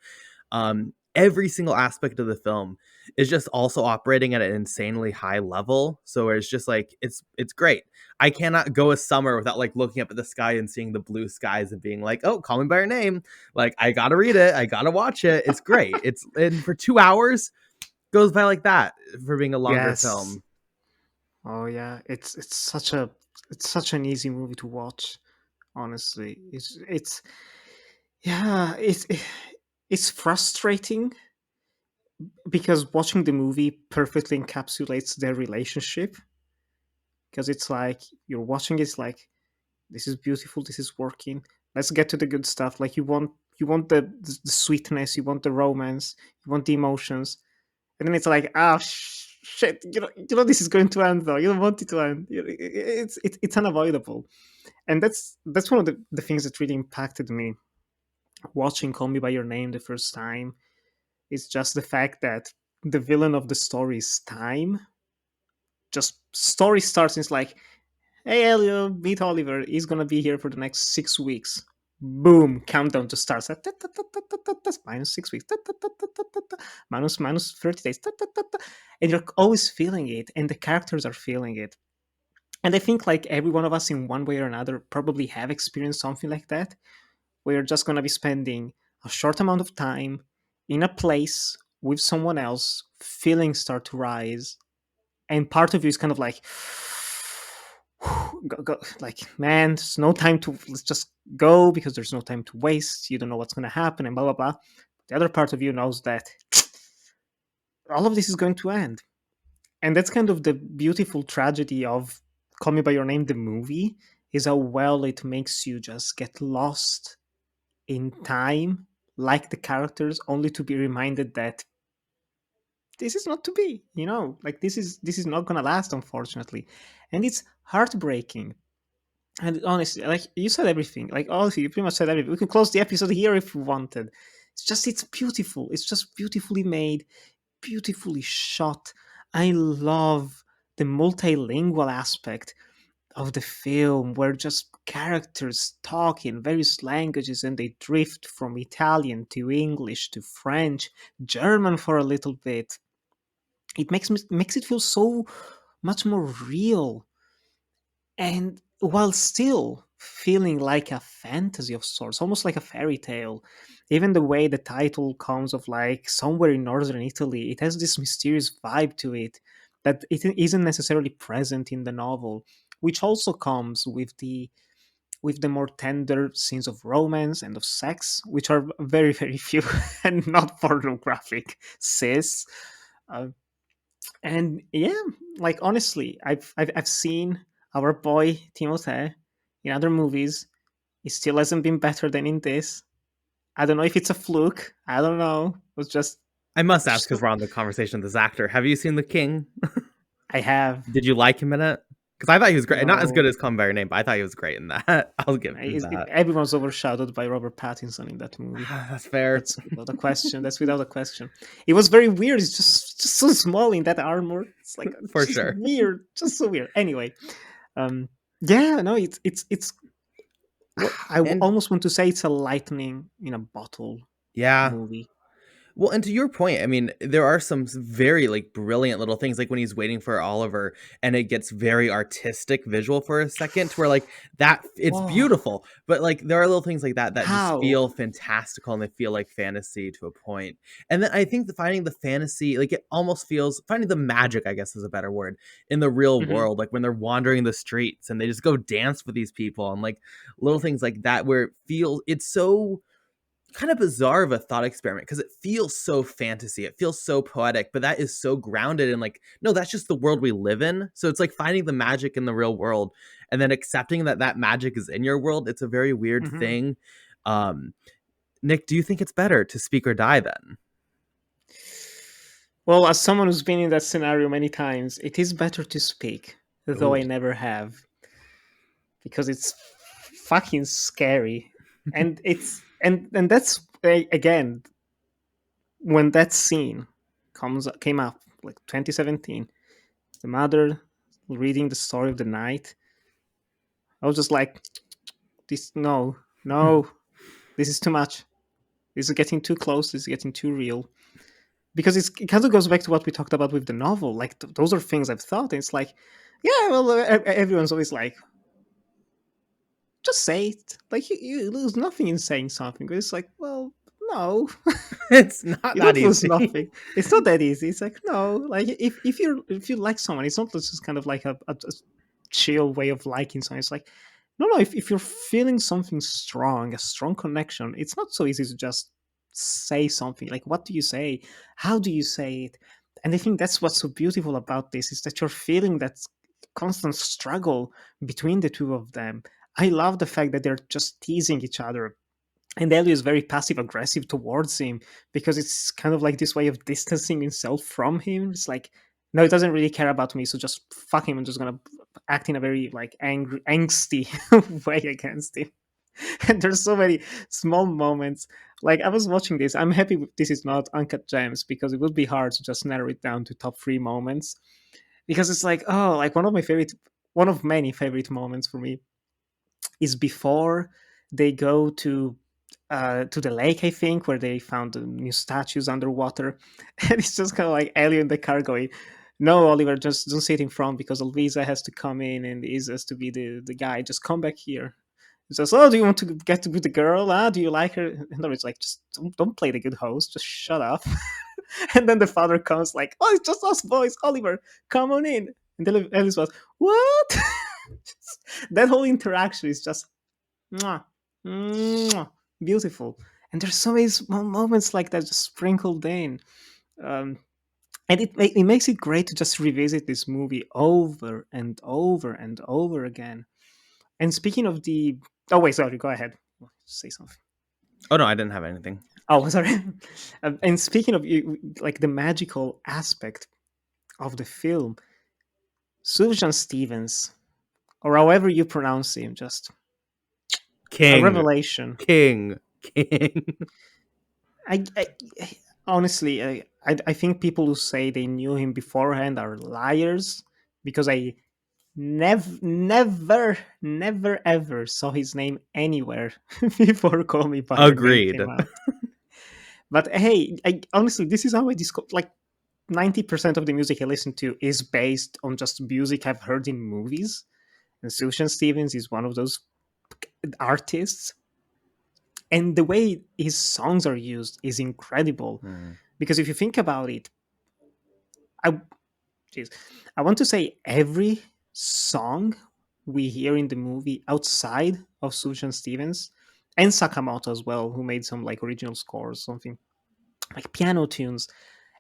[SPEAKER 2] Every single aspect of the film is just also operating at an insanely high level. So it's just like, it's great. I cannot go a summer without like looking up at the sky and seeing the blue skies and being like, oh, Call Me by Your Name. Like, I gotta read it. I gotta watch it. It's great. And for 2 hours goes by like that for being a longer
[SPEAKER 1] yes.
[SPEAKER 2] film.
[SPEAKER 1] Oh yeah, it's such an easy movie to watch. Honestly, it's yeah, it's frustrating because watching the movie perfectly encapsulates their relationship. Because it's like you're watching it's like this is beautiful, this is working. Let's get to the good stuff. Like you want the sweetness, you want the romance, you want the emotions, and then it's like shit, you know this is going to end though. You don't want it to end. It's unavoidable, and that's one of the things that really impacted me watching Call Me by Your Name the first time. It's just the fact that the villain of the story is time. Just story starts and it's like, hey Elio, meet Oliver. He's gonna be here for the next 6 weeks. Boom, countdown to start. Minus 6 weeks. Minus 30 days. And you're always feeling it, and the characters are feeling it. And I think like every one of us in one way or another probably have experienced something like that, where you're just gonna be spending a short amount of time in a place with someone else, feelings start to rise, and part of you is kind of like like man, there's no time to let's just go because there's no time to waste, you don't know what's going to happen and blah blah blah. The other part of you knows that all of this is going to end, and that's kind of the beautiful tragedy of Call Me by Your Name the movie, is how well it makes you just get lost in time like the characters, only to be reminded that this is not to be, like this is not gonna last, unfortunately. And it's heartbreaking. And honestly, like you said everything, like honestly you pretty much said everything. We can close the episode here if we wanted. It's beautiful, it's just beautifully made, beautifully shot. I love the multilingual aspect of the film, where just characters talk in various languages and they drift from Italian to English to French, German for a little bit. It makes it feel so much more real, and while still feeling like a fantasy of sorts, almost like a fairy tale. Even the way the title comes of like somewhere in northern Italy, it has this mysterious vibe to it that it isn't necessarily present in the novel, which also comes with the more tender scenes of romance and of sex, which are very very few and not pornographic, sis. Uh, and yeah, like honestly, I've seen our boy Timothée in other movies. He still hasn't been better than in this. I don't know if it's a fluke. I don't know. It was
[SPEAKER 2] I must ask
[SPEAKER 1] just
[SPEAKER 2] because we're on the conversation of this actor. Have you seen The King?
[SPEAKER 1] I have.
[SPEAKER 2] Did you like him in it? Because I thought he was great. Not as
[SPEAKER 1] No,
[SPEAKER 2] good as Call Me by Your Name, but I thought he was great in that. I'll give him that.
[SPEAKER 1] everyone's overshadowed by Robert Pattinson in that movie.
[SPEAKER 2] That's fair.
[SPEAKER 1] That's without a question. That's without a question. It was very weird. It's just so small in that armor. It's like
[SPEAKER 2] For
[SPEAKER 1] just
[SPEAKER 2] sure.
[SPEAKER 1] weird, just so weird. Anyway, yeah, no, it's.
[SPEAKER 2] Well, and
[SPEAKER 1] almost want to say it's a lightning in a bottle
[SPEAKER 2] yeah.
[SPEAKER 1] movie.
[SPEAKER 2] Well, and to your point, I mean, there are some very like brilliant little things, like when he's waiting for Oliver, and it gets very artistic, visual for a second, where like that it's
[SPEAKER 1] Oh,
[SPEAKER 2] beautiful, but like there are little things like that that just
[SPEAKER 1] how?
[SPEAKER 2] feel fantastical and they feel like fantasy to a point. And then I think finding the fantasy, like it almost feels finding the magic, I guess is a better word, in the real
[SPEAKER 1] Hmm.
[SPEAKER 2] world, like when they're wandering the streets and they just go dance with these people and like little things like that, where it feels it's so kind of bizarre of a thought experiment because it feels so fantasy, it feels so poetic, but that is so grounded in like, no, that's just the world we live in. So it's like finding the magic in the real world and then accepting that that magic is in your world. It's a very weird
[SPEAKER 1] Hmm.
[SPEAKER 2] thing. um Nick, do you think it's better to speak or die then?
[SPEAKER 1] Well, as someone who's been in that scenario many times, it is better to speak, though
[SPEAKER 2] Oh.
[SPEAKER 1] I never have, because it's fucking scary, and and that's again when that scene came up like 2017, the mother reading the story of the night. I was just like, this no, no, this is too much. This is getting too close. This is getting too real. Because it kind of goes back to what we talked about with the novel. Like those are things I've thought. And it's like, yeah, well, everyone's always like, just say it. Like you lose nothing in saying something. But it's like, well, no,
[SPEAKER 2] It's not
[SPEAKER 1] you
[SPEAKER 2] that
[SPEAKER 1] don't lose
[SPEAKER 2] easy.
[SPEAKER 1] nothing. It's not that easy. It's like no, like if you like someone, it's not just kind of like a chill way of liking someone. It's like no, if you're feeling something strong, a strong connection, it's not so easy to just say something. Like what do you say? How do you say it? And I think that's what's so beautiful about this is that you're feeling that constant struggle between the two of them. I love the fact that they're just teasing each other, and Ellie is very passive aggressive towards him because it's kind of like this way of distancing himself from him. It's like, no, he doesn't really care about me, so just fuck him. I'm just gonna act in a very like angry, angsty way against him. And there's so many small moments. Like I was watching this, I'm happy this is not Uncut Gems because it would be hard to just narrow it down to top 3 moments. Because it's like, oh, like one of many favorite moments for me is before they go to the lake, I think, where they found the new statues underwater, and it's just kind of like Ellie in the car going, "No, Oliver, just don't sit in front because Elvisa has to come in and Is has to be the guy. Just come back here." It's just, "Oh, do you want to get with the girl? Ah, do you like her?" And it's like, "Just don't play the good host. Just shut up." And then the father comes like, "Oh, it's just us boys. Oliver, come on in." And then Ellie's was, "What?" That whole interaction is just mwah, mwah, beautiful. And there's so many small moments like that just sprinkled in. Um, and it makes it great to just revisit this movie over and over and over again. And speaking of the. Oh, wait, sorry, go ahead. Say something.
[SPEAKER 2] Oh no, I didn't have anything.
[SPEAKER 1] Oh, sorry. And speaking of like the magical aspect of the film, Sufjan Stevens, or however you pronounce him, just a
[SPEAKER 2] King.
[SPEAKER 1] revelation.
[SPEAKER 2] King. King.
[SPEAKER 1] I honestly, I think people who say they knew him beforehand are liars because I never ever saw his name anywhere before Call Me by Your Name
[SPEAKER 2] Agreed.
[SPEAKER 1] came out. But hey, honestly, this is how I discovered. Like 90% of the music I listen to is based on just music I've heard in movies, and Sufjan Stevens is one of those artists. And the way his songs are used is incredible
[SPEAKER 2] Mm.
[SPEAKER 1] because if you think about it, I jeez, I want to say every song we hear in the movie outside of Sufjan Stevens and Sakamoto as well, who made some like original scores, something like piano tunes.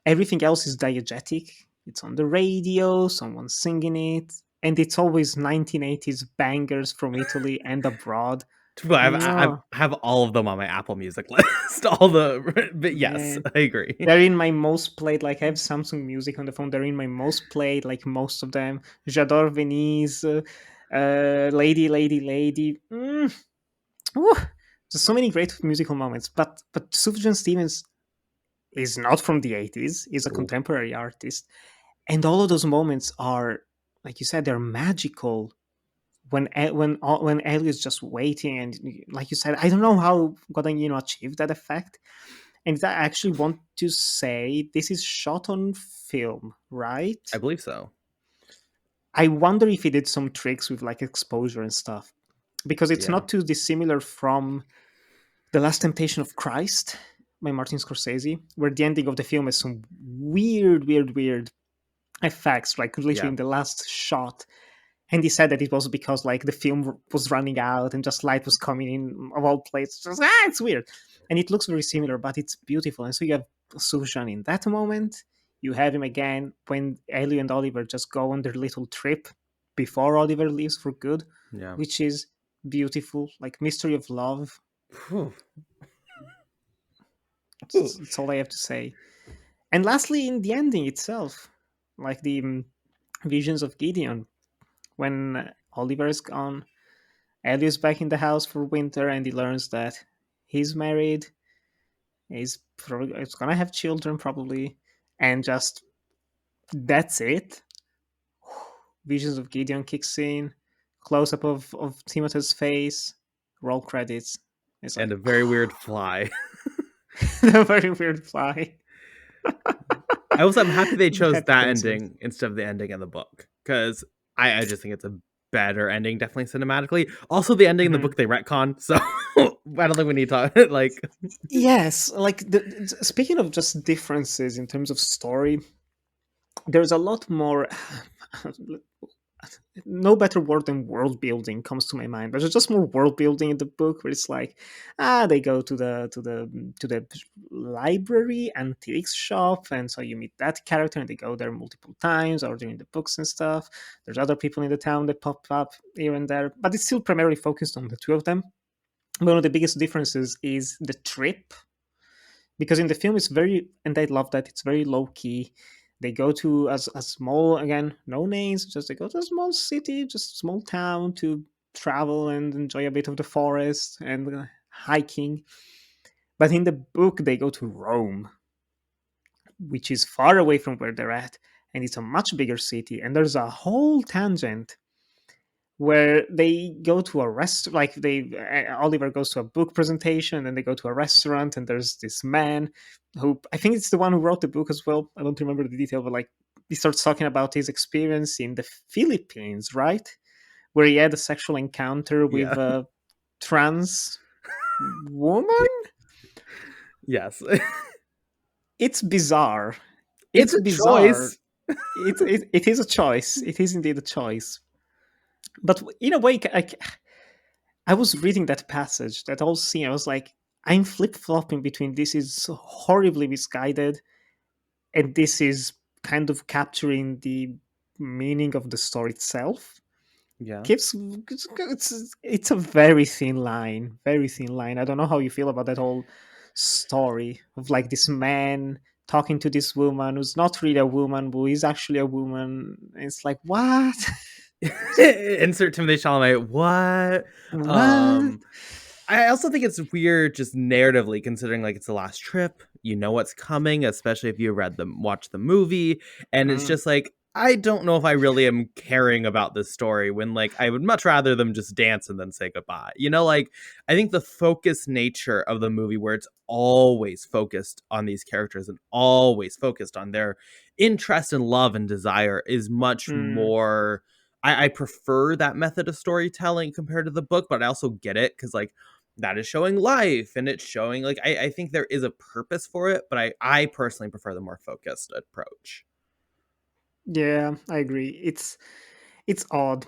[SPEAKER 1] Everything else is diegetic. It's on the radio, someone's singing it, and it's always 1980s bangers from Italy and abroad.
[SPEAKER 2] I have all of them on my Apple Music list. But yes,
[SPEAKER 1] Man,
[SPEAKER 2] I agree.
[SPEAKER 1] they're in my most played. Like I have Samsung Music on the phone. They're in my most played. Like most of them. J'adore Venise, Lady, Lady, Lady. Woo. There's so many great musical moments. But Sufjan Stevens is not from the 80s. He's a
[SPEAKER 2] Ooh.
[SPEAKER 1] contemporary artist, and all of those moments are, like you said, they're magical. When Elio's just waiting, and like you said, I don't know how Guadagnino achieved that effect. And I actually want to say this is shot on film, right?
[SPEAKER 2] I believe so.
[SPEAKER 1] I wonder if he did some tricks with like exposure and stuff, because it's
[SPEAKER 2] Yeah.
[SPEAKER 1] not too dissimilar from The Last Temptation of Christ by Martin Scorsese, where the ending of the film has some weird effects, like literally
[SPEAKER 2] Yeah.
[SPEAKER 1] in the last shot. And he said that it was because like the film was running out and just light was coming in of all places. Just, it's weird, and it looks very similar, but it's beautiful. And so you have Sufjan in that moment. You have him again when Ellie and Oliver just go on their little trip before Oliver leaves for good,
[SPEAKER 2] Yeah.
[SPEAKER 1] which is beautiful, like mystery of love.
[SPEAKER 2] Whew.
[SPEAKER 1] That's all I have to say. And lastly, in the ending itself, like the Visions of Gideon, when Oliver is gone, Ellio's back in the house for winter, and he learns that he's married. He's gonna have children probably, and just that's it. Visions of Gideon kicks in, close up of Timothy's face, roll credits. It's
[SPEAKER 2] And
[SPEAKER 1] like
[SPEAKER 2] a very weird fly.
[SPEAKER 1] a very weird fly.
[SPEAKER 2] I'm happy they chose
[SPEAKER 1] Happy
[SPEAKER 2] that
[SPEAKER 1] coincidence.
[SPEAKER 2] ending instead of the ending in the book, because I just think it's a better ending, definitely cinematically. Also, the ending in the
[SPEAKER 1] Mhm.
[SPEAKER 2] book they retcon, so I don't think we need to talk. Like,
[SPEAKER 1] Yes, like speaking of just differences in terms of story, there's a lot more. No better word than world building comes to my mind. There's just more world building in the book, where it's like, they go to the library antiques shop, and so you meet that character, and they go there multiple times, ordering the books and stuff. There's other people in the town that pop up here and there, but it's still primarily focused on the two of them. One of the biggest differences is the trip, because in the film it's very, and I love that it's very low key. They go to a small, again, no names, just they go to a small city, just small town, to travel and enjoy a bit of the forest and hiking. But in the book they go to Rome, which is far away from where they're at, and it's a much bigger city, and there's a whole tangent where they go to a restaurant. Like Oliver goes to a book presentation, and they go to a restaurant, and there's this man who, I think it's the one who wrote the book as well, I don't remember the detail, but like he starts talking about his experience in the Philippines, right, where he had a sexual encounter with
[SPEAKER 2] yeah,
[SPEAKER 1] a trans woman.
[SPEAKER 2] yes,
[SPEAKER 1] It's bizarre.
[SPEAKER 2] it's
[SPEAKER 1] It's
[SPEAKER 2] a
[SPEAKER 1] bizarre.
[SPEAKER 2] choice.
[SPEAKER 1] It is a choice. It is indeed a choice. But in a way, I was reading that passage, that whole scene. I was like, I'm flip flopping between this is so horribly misguided, and this is kind of capturing the meaning of the story itself.
[SPEAKER 2] Yeah,
[SPEAKER 1] Gives it's a very thin line, very thin line. I don't know how you feel about that whole story of like this man talking to this woman who's not really a woman, but is actually a woman. It's like, what?
[SPEAKER 2] insert Timothy Chalamet. What?
[SPEAKER 1] What?
[SPEAKER 2] Um, I also think it's weird, just narratively, considering like it's the last trip. You know what's coming, especially if you watched the movie, and it's
[SPEAKER 1] Mm,
[SPEAKER 2] just like I don't know if I really am caring about this story when like I would much rather them just dance and then say goodbye. Like I think the focused nature of the movie, where it's always focused on these characters and always focused on their interest and love and desire, is much
[SPEAKER 1] mm.
[SPEAKER 2] more. I prefer that method of storytelling compared to the book, but I also get it because like that is showing life and it's showing like I think there is a purpose for it, but I personally prefer the more focused approach.
[SPEAKER 1] Yeah, I agree. It's odd.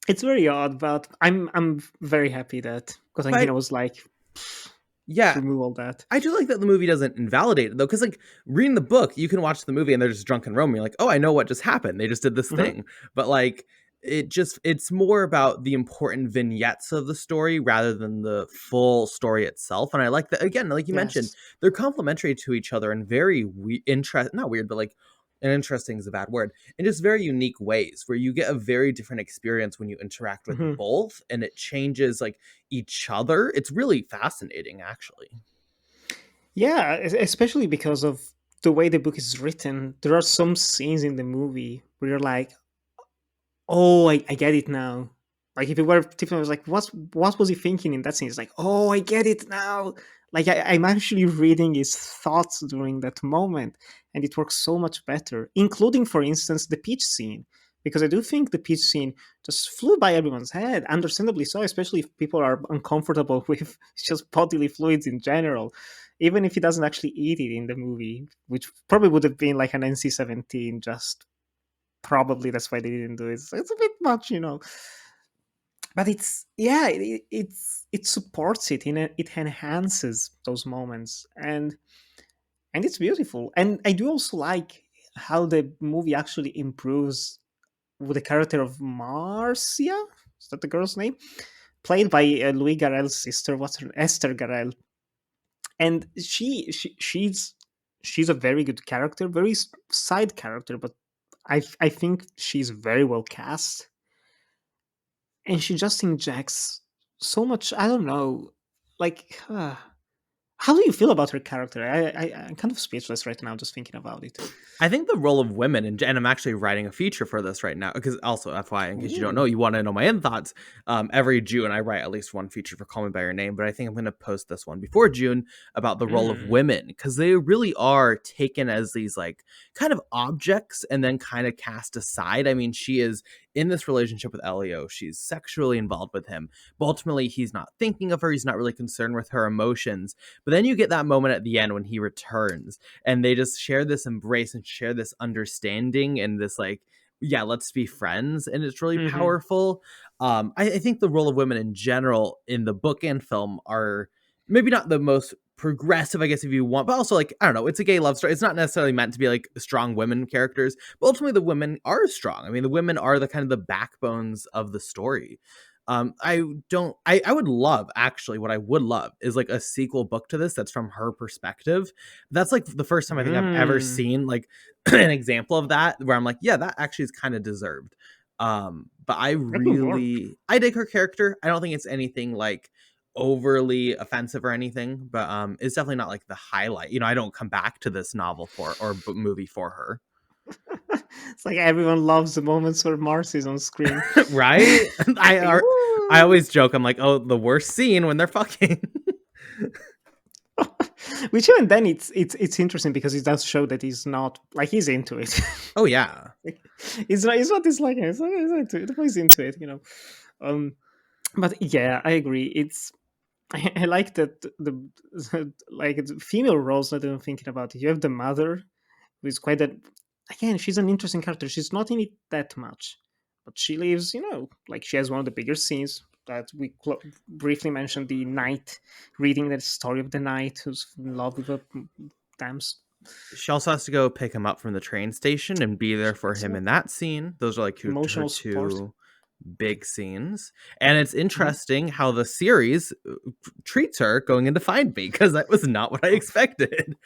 [SPEAKER 1] It's very odd, but I'm very happy that
[SPEAKER 2] But
[SPEAKER 1] Cosentino was like, "Pfft, just
[SPEAKER 2] yeah,
[SPEAKER 1] remove all that."
[SPEAKER 2] I do like that the movie doesn't invalidate it though, because like reading the book, you can watch the movie and they're just drunk in Rome. You're like, oh, I know what just happened. They just did this
[SPEAKER 1] Mhm.
[SPEAKER 2] thing. But like it's more about the important vignettes of the story rather than the full story itself. And I like that, again, like you mentioned,
[SPEAKER 1] Yes.
[SPEAKER 2] they're complementary to each other in very not weird, but like, and interesting is a bad word, in just very unique ways where you get a very different experience when you interact with
[SPEAKER 1] Mhm.
[SPEAKER 2] both, and it changes like each other. It's really fascinating, actually.
[SPEAKER 1] Yeah, especially because of the way the book is written. There are some scenes in the movie where you're like, "Oh, I get it now." Like if it were Tiffany was like, what was he thinking in that scene? It's like, "Oh, I get it now." Like I'm actually reading his thoughts during that moment, and it works so much better. Including, for instance, the peach scene, because I do think the peach scene just flew by everyone's head, understandably so, especially if people are uncomfortable with just bodily fluids in general. Even if he doesn't actually eat it in the movie, which probably would have been like an NC-17, just probably that's why they didn't do it. So it's a bit much, but it's yeah, it supports it, it enhances those moments, and it's beautiful. And I do also like how the movie actually improves with the character of Marcia. Is that the girl's name? Played by Louis Garrel's sister. What's her Esther Garrel? And she's a very good character, very side character, but I think she's very well cast, and she just injects so much. I don't know, like, how do you feel about her character? I'm kind of speechless right now just thinking about it.
[SPEAKER 2] I think the role of women, and I'm actually writing a feature for this right now, because also, FYI, in case you don't know,
[SPEAKER 1] Ooh.
[SPEAKER 2] you want to know my own thoughts. Every June, I write at least one feature for Call Me by Your Name, but I think I'm going to post this one before June about the role of
[SPEAKER 1] Mm.
[SPEAKER 2] women, because they really are taken as these like kind of objects and then kind of cast aside. I mean, she is in this relationship with Elio. She's sexually involved with him, but ultimately, he's not thinking of her. He's not really concerned with her emotions. But then you get that moment at the end when he returns and they just share this embrace and share this understanding and this like, yeah, let's be friends, and it's really
[SPEAKER 1] Hmm.
[SPEAKER 2] powerful. I think the role of women in general in the book and film are maybe not the most progressive, I guess, if you want, but also like, I don't know, it's a gay love story. It's not necessarily meant to be like strong women characters, but ultimately the women are strong. I mean, the women are the kind of the backbones of the story. I would love, actually, what I would love is like a sequel book to this that's from her perspective. That's like the first time I think I've ever
[SPEAKER 1] Mm.
[SPEAKER 2] seen like an example of that where I'm like, yeah, that actually is kind of deserved. But
[SPEAKER 1] That would work.
[SPEAKER 2] I dig her character. I don't think it's anything like overly offensive or anything, but it's definitely not like the highlight. I don't come back to this novel for or movie for her.
[SPEAKER 1] It's like everyone loves the moments where Marcy's on screen.
[SPEAKER 2] Right?
[SPEAKER 1] Like,
[SPEAKER 2] I
[SPEAKER 1] woo!
[SPEAKER 2] always joke. I'm like, oh, the worst scene when they're fucking.
[SPEAKER 1] Which even then it's interesting because it does show that he's not like he's into it.
[SPEAKER 2] Oh yeah.
[SPEAKER 1] Like, he's not disliking it. He's into it. He's into it. Um, but yeah, I agree. I like that like the female roles that I'm thinking about. You have the mother, who is quite a again. She's an interesting character. She's not in it that much, but she lives. Like she has one of the bigger scenes that we briefly mentioned. The knight reading the story of the knight who's in love with a damn.
[SPEAKER 2] She also has to go pick him up from the train station and be there
[SPEAKER 1] She
[SPEAKER 2] for
[SPEAKER 1] picks him
[SPEAKER 2] him
[SPEAKER 1] up.
[SPEAKER 2] in that scene. Those are like her
[SPEAKER 1] Emotional support.
[SPEAKER 2] two big scenes. And it's
[SPEAKER 1] Mhm.
[SPEAKER 2] interesting how the series treats her going into Find Me, because that was not what I expected.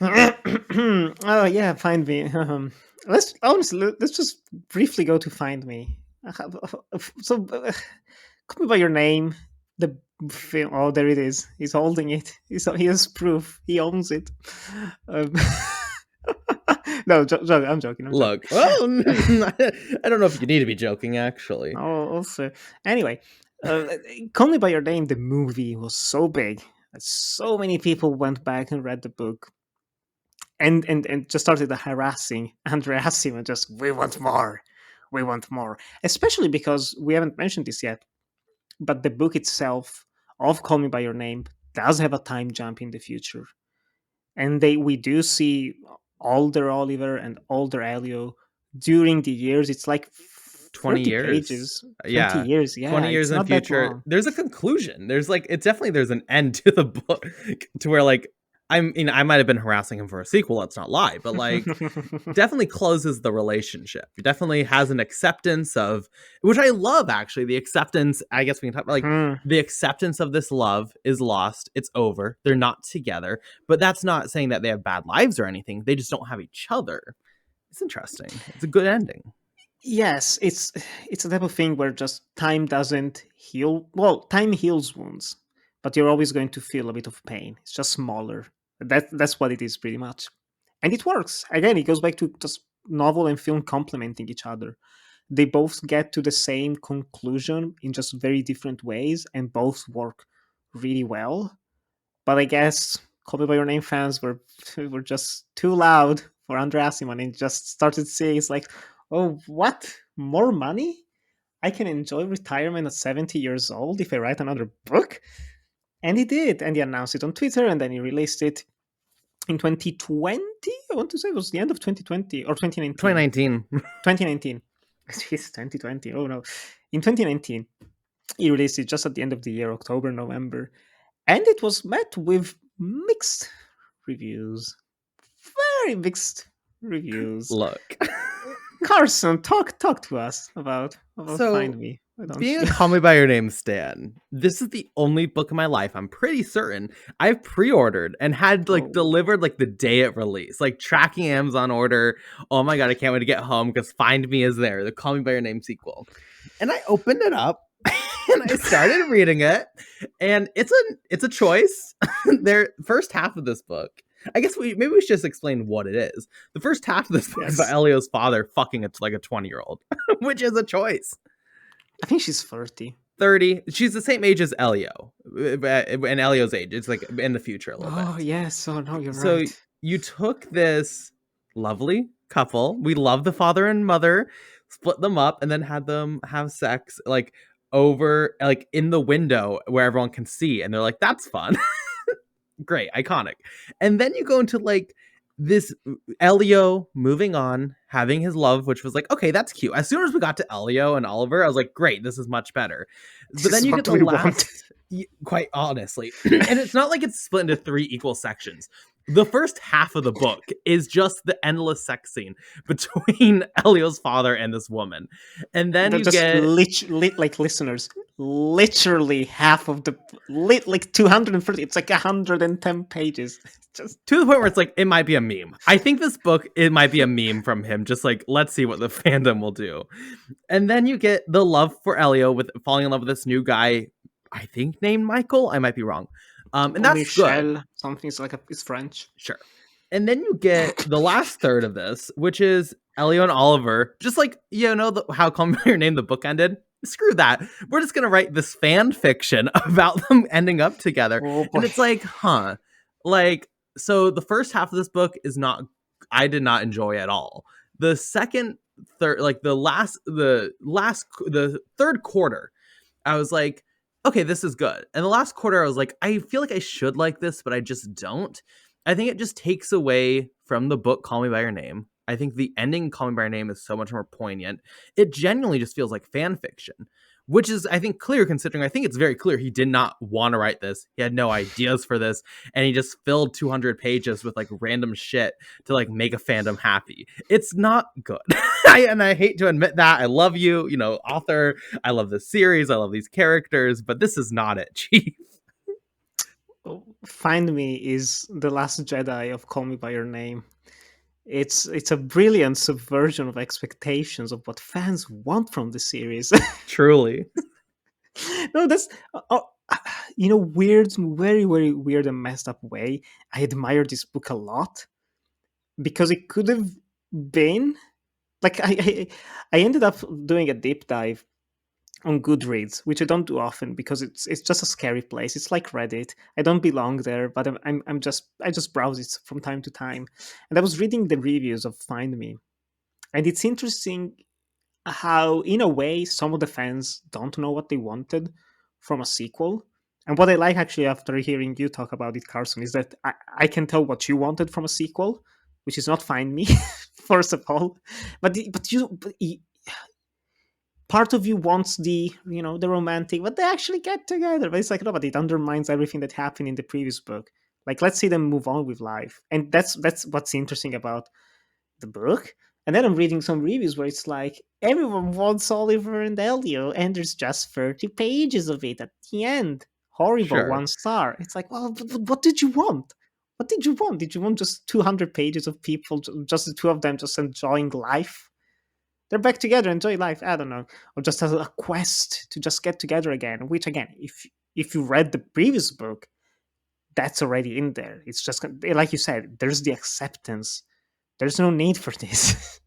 [SPEAKER 1] Oh yeah, Find Me. Let's honestly let's just briefly go to Find Me. So, call me by your name. The film. Oh, there it is. He's holding it. He has proof. He owns it. Um, no, I'm joking. I'm joking.
[SPEAKER 2] Look, well, I don't know if you need to be joking, actually.
[SPEAKER 1] Oh, also, anyway, Call Me by Your Name. The movie was so big that so many people went back and read the book and just started harassing André Aciman. Just we want more. Especially because we haven't mentioned this yet, but the book itself of Call Me by Your Name does have a time jump in the future, and we do see older Oliver and older Elio during the years. It's like
[SPEAKER 2] 20
[SPEAKER 1] 30
[SPEAKER 2] years.
[SPEAKER 1] pages, 20
[SPEAKER 2] Yeah.
[SPEAKER 1] years. Yeah,
[SPEAKER 2] 20 years
[SPEAKER 1] it's
[SPEAKER 2] in the
[SPEAKER 1] not that
[SPEAKER 2] future.
[SPEAKER 1] long.
[SPEAKER 2] There's a conclusion. There's like, it's definitely, there's an end to the book to where like I mean, I might have been harassing him for a sequel, let's not lie, but like definitely closes the relationship. It definitely has an acceptance of, which I love actually, the acceptance. I guess we can talk about like
[SPEAKER 1] Hmm.
[SPEAKER 2] the acceptance of this love is lost. It's over. They're not together, but that's not saying that they have bad lives or anything. They just don't have each other. It's interesting. It's a good ending.
[SPEAKER 1] Yes, it's a type of thing where just time doesn't heal. Well, time heals wounds, but you're always going to feel a bit of pain. It's just smaller. That's what it is pretty much, and it works. Again, it goes back to just novel and film complementing each other. They both get to the same conclusion in just very different ways, and both work really well. But I guess Call Me by Your Name fans were just too loud for André Aciman and just started saying, "It's like, oh, what? More money? I can enjoy retirement at 70 years old if I write another book." And he did, and he announced it on Twitter, and then he released it in 2020. I want to say it was the end of 2020 or 2019.
[SPEAKER 2] 2019.
[SPEAKER 1] 2019. It's 2020. Oh no. In 2019, he released it just at the end of the year, October, November. And it was met with mixed reviews. Very mixed reviews.
[SPEAKER 2] Look.
[SPEAKER 1] Carson, talk to us about
[SPEAKER 2] So,
[SPEAKER 1] Find Me. Why don't
[SPEAKER 2] being
[SPEAKER 1] you?
[SPEAKER 2] a Call Me by Your Name stan, this is the only book in my life I'm pretty certain I've pre-ordered and had like
[SPEAKER 1] Oh.
[SPEAKER 2] delivered like the day it released, like tracking Amazon order. Oh my god, I can't wait to get home because Find Me is there, the Call Me by Your Name sequel. And I opened it up and I started reading it, and it's a choice. Their first half of this book. I guess maybe we should just explain what it is. The first half of this book is about
[SPEAKER 1] Yes.
[SPEAKER 2] Elio's father fucking it like a 20-year-old, which is a choice.
[SPEAKER 1] I think she's 30.
[SPEAKER 2] 30. She's the same age as Elio, and Elio's age. It's like in the future a little
[SPEAKER 1] Oh,
[SPEAKER 2] bit.
[SPEAKER 1] yes. Oh, no, you're
[SPEAKER 2] So
[SPEAKER 1] right.
[SPEAKER 2] you took this lovely couple. We love the father and mother, split them up, and then had them have sex like over like in the window where everyone can see, and they're like, "That's fun." Great, iconic. And then you go into like this Elio moving on, having his love, which was like, okay, that's cute. As soon as we got to Elio and Oliver, I was like, great, this is much better.
[SPEAKER 1] This
[SPEAKER 2] But then
[SPEAKER 1] is
[SPEAKER 2] you
[SPEAKER 1] what
[SPEAKER 2] get the
[SPEAKER 1] we
[SPEAKER 2] last, quite honestly, and it's not like it's split into 3 equal sections. The first half of the book is just the endless sex scene between Elio's father and this woman. And then
[SPEAKER 1] They're
[SPEAKER 2] you
[SPEAKER 1] just
[SPEAKER 2] get
[SPEAKER 1] like listeners. Literally half of the like 230. It's like 110 pages. Just
[SPEAKER 2] to the point where it's like it might be a meme. I think this book, it might be a meme from him, just like let's see what the fandom will do. And then you get the love for Elio with falling in love with this new guy, I think named Michael. I might be wrong. And that's good.
[SPEAKER 1] Michelle, something is like it's French.
[SPEAKER 2] Sure. And then you get the last third of this, which is Elio and Oliver, just like, how Call Me by Your Name, the book ended. Screw that. We're just going to write this fan fiction about them ending up together.
[SPEAKER 1] Oh boy.
[SPEAKER 2] And it's like, huh. Like, so the first half of this book is not, I did not enjoy at all. The second, third, like the third quarter, I was like, okay, this is good. And the last quarter, I was like, I feel like I should like this, but I just don't. I think it just takes away from the book Call Me by Your Name. I think the ending Call Me by Your Name is so much more poignant. It genuinely just feels like fan fiction, which is, I think, clear considering I think it's very clear he did not want to write this. He had no ideas for this, and he just filled 200 pages with like random shit to like make a fandom happy. It's not good. And I hate to admit that. I love you, author. I love this series. I love these characters, but this is not it, Chief.
[SPEAKER 1] Find Me is the last Jedi of Call Me by Your Name. It's a brilliant subversion of expectations of what fans want from the series.
[SPEAKER 2] Truly.
[SPEAKER 1] No, that's weird, very very weird and messed up way. I admire this book a lot because it could have been like I ended up doing a deep dive on Goodreads, which I don't do often because it's just a scary place. It's like Reddit. I don't belong there, but I just browse it from time to time. And I was reading the reviews of Find Me, and it's interesting how, in a way, some of the fans don't know what they wanted from a sequel. And what I like actually after hearing you talk about it, Carson, is that I can tell what you wanted from a sequel, which is not Find Me, first of all, but part of you wants the the romantic, but they actually get together. But it's like, no, but it undermines everything that happened in the previous book. Like, let's see them move on with life. And that's what's interesting about the book. And then I'm reading some reviews where it's like everyone wants Oliver and Elio, and there's just 30 pages of it at the end. Horrible,
[SPEAKER 2] Sure.
[SPEAKER 1] 1 star. It's like, well, what did you want? What did you want? Did you want just 200 pages of people, just the two of them, just enjoying life? They're back together, enjoy life. I don't know, or just as a quest to just get together again. Which again, if you read the previous book, that's already in there. It's just like you said, there's the acceptance. There's no need for this.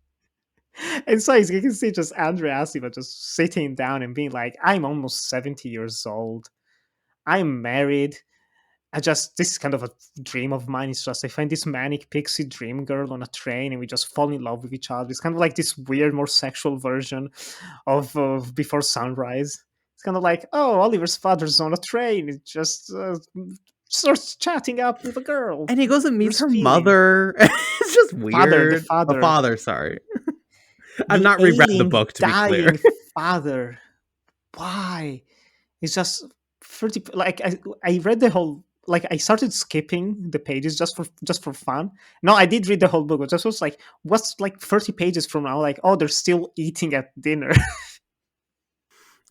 [SPEAKER 1] And so you can see just André Aciman just sitting down and being like, I'm almost 70 years old. I'm married. This is kind of a dream of mine. It's just I find this manic pixie dream girl on a train and we just fall in love with each other. It's kind of like this weird, more sexual version of Before Sunrise. It's kind of like, oh, Oliver's father's on a train. It just starts chatting up with a girl.
[SPEAKER 2] And he goes and meets her
[SPEAKER 1] There's feeling.
[SPEAKER 2] mother. It's just weird.
[SPEAKER 1] The father.
[SPEAKER 2] The father, sorry. I've not reread the book, to be clear.
[SPEAKER 1] Father. Why? It's just 30. Like I read the whole. Like I started skipping the pages just for fun. No, I did read the whole book, but just was like, what's like 30 pages from now? Like, oh, they're still eating at dinner.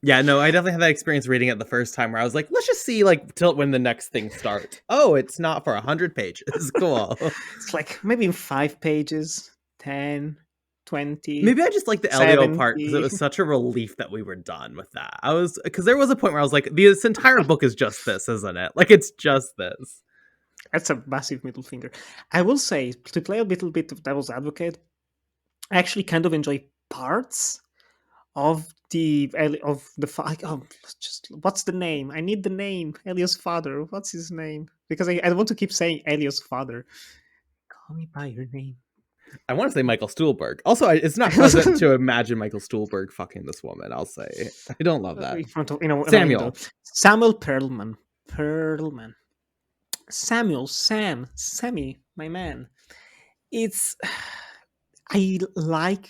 [SPEAKER 2] Yeah, no, I definitely had that experience reading it the first time where I was like, let's just see like till when the next thing starts. Oh, it's not for 100 pages. Cool.
[SPEAKER 1] It's like maybe in 5 pages, 10, 20.
[SPEAKER 2] Maybe I just like the Elio
[SPEAKER 1] 70.
[SPEAKER 2] part because it was such a relief that we were done with that. Because there was a point where I was like, this entire book is just this, isn't it? Like, it's just this.
[SPEAKER 1] That's a massive middle finger. I will say, to play a little bit of devil's advocate, I actually kind of enjoy parts of just what's the name? I need the name. Elio's father. What's his name? Because I want to keep saying Elio's father. Call me by your name.
[SPEAKER 2] I want to say Michael Stuhlbarg. Also, it's not pleasant to imagine Michael Stuhlbarg fucking this woman. I'll say I don't love that.
[SPEAKER 1] In front of Samuel Perlman. Sammy, my man. I like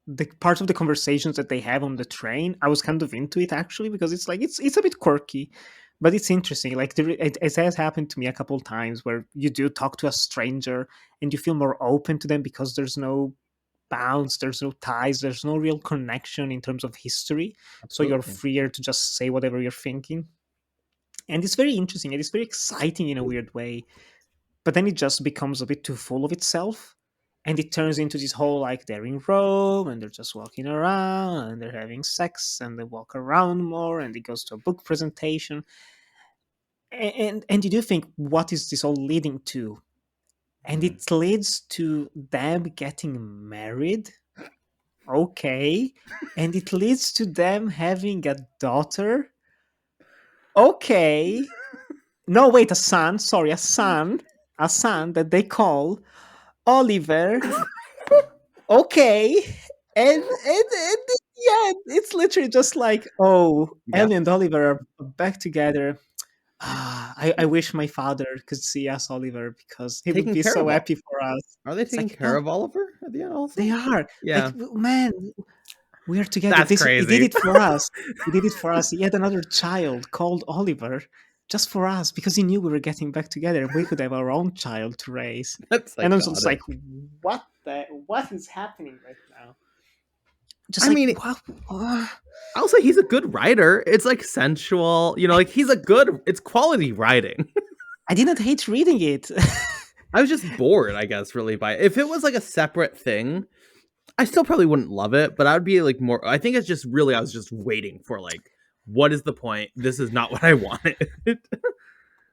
[SPEAKER 1] the part of the conversations that they have on the train. I was kind of into it actually because it's like it's a bit quirky, but it's interesting. Like it has happened to me a couple times where you do talk to a stranger and you feel more open to them because there's no bounds, there's no ties, there's no real connection in terms of history.
[SPEAKER 2] Absolutely.
[SPEAKER 1] So you're freer to just say whatever you're thinking. And it's very interesting and it's very exciting in a weird way. But then it just becomes a bit too full of itself. And it turns into this whole like they're in Rome and they're just walking around and they're having sex and they walk around more and it goes to a book presentation. And you do think, what is this all leading to? And it leads to them getting married. Okay. And it leads to them having a daughter. Okay. No, wait, a son. Sorry, a son that they call Oliver. Okay. And yeah, it's literally just like, oh,
[SPEAKER 2] Yeah.
[SPEAKER 1] Ellie and Oliver are back together. I wish my father could see us, Oliver, because he would be so happy for us.
[SPEAKER 2] Are they taking care of Oliver at the end also?
[SPEAKER 1] They are.
[SPEAKER 2] Yeah.
[SPEAKER 1] Like, man, we are together.
[SPEAKER 2] That's crazy.
[SPEAKER 1] He did it for us. He did it for us. He had another child called Oliver just for us because he knew we were getting back together and we could have our own child to raise. And I was just like, what is happening right now? Just
[SPEAKER 2] I'll say he's a good writer. It's like sensual, like it's quality writing.
[SPEAKER 1] I didn't hate reading it.
[SPEAKER 2] I was just bored, I guess, really by it. If it was like a separate thing, I still probably wouldn't love it, but I would be like more, I think it's just really, I was just waiting for like, what is the point? This is not what I wanted.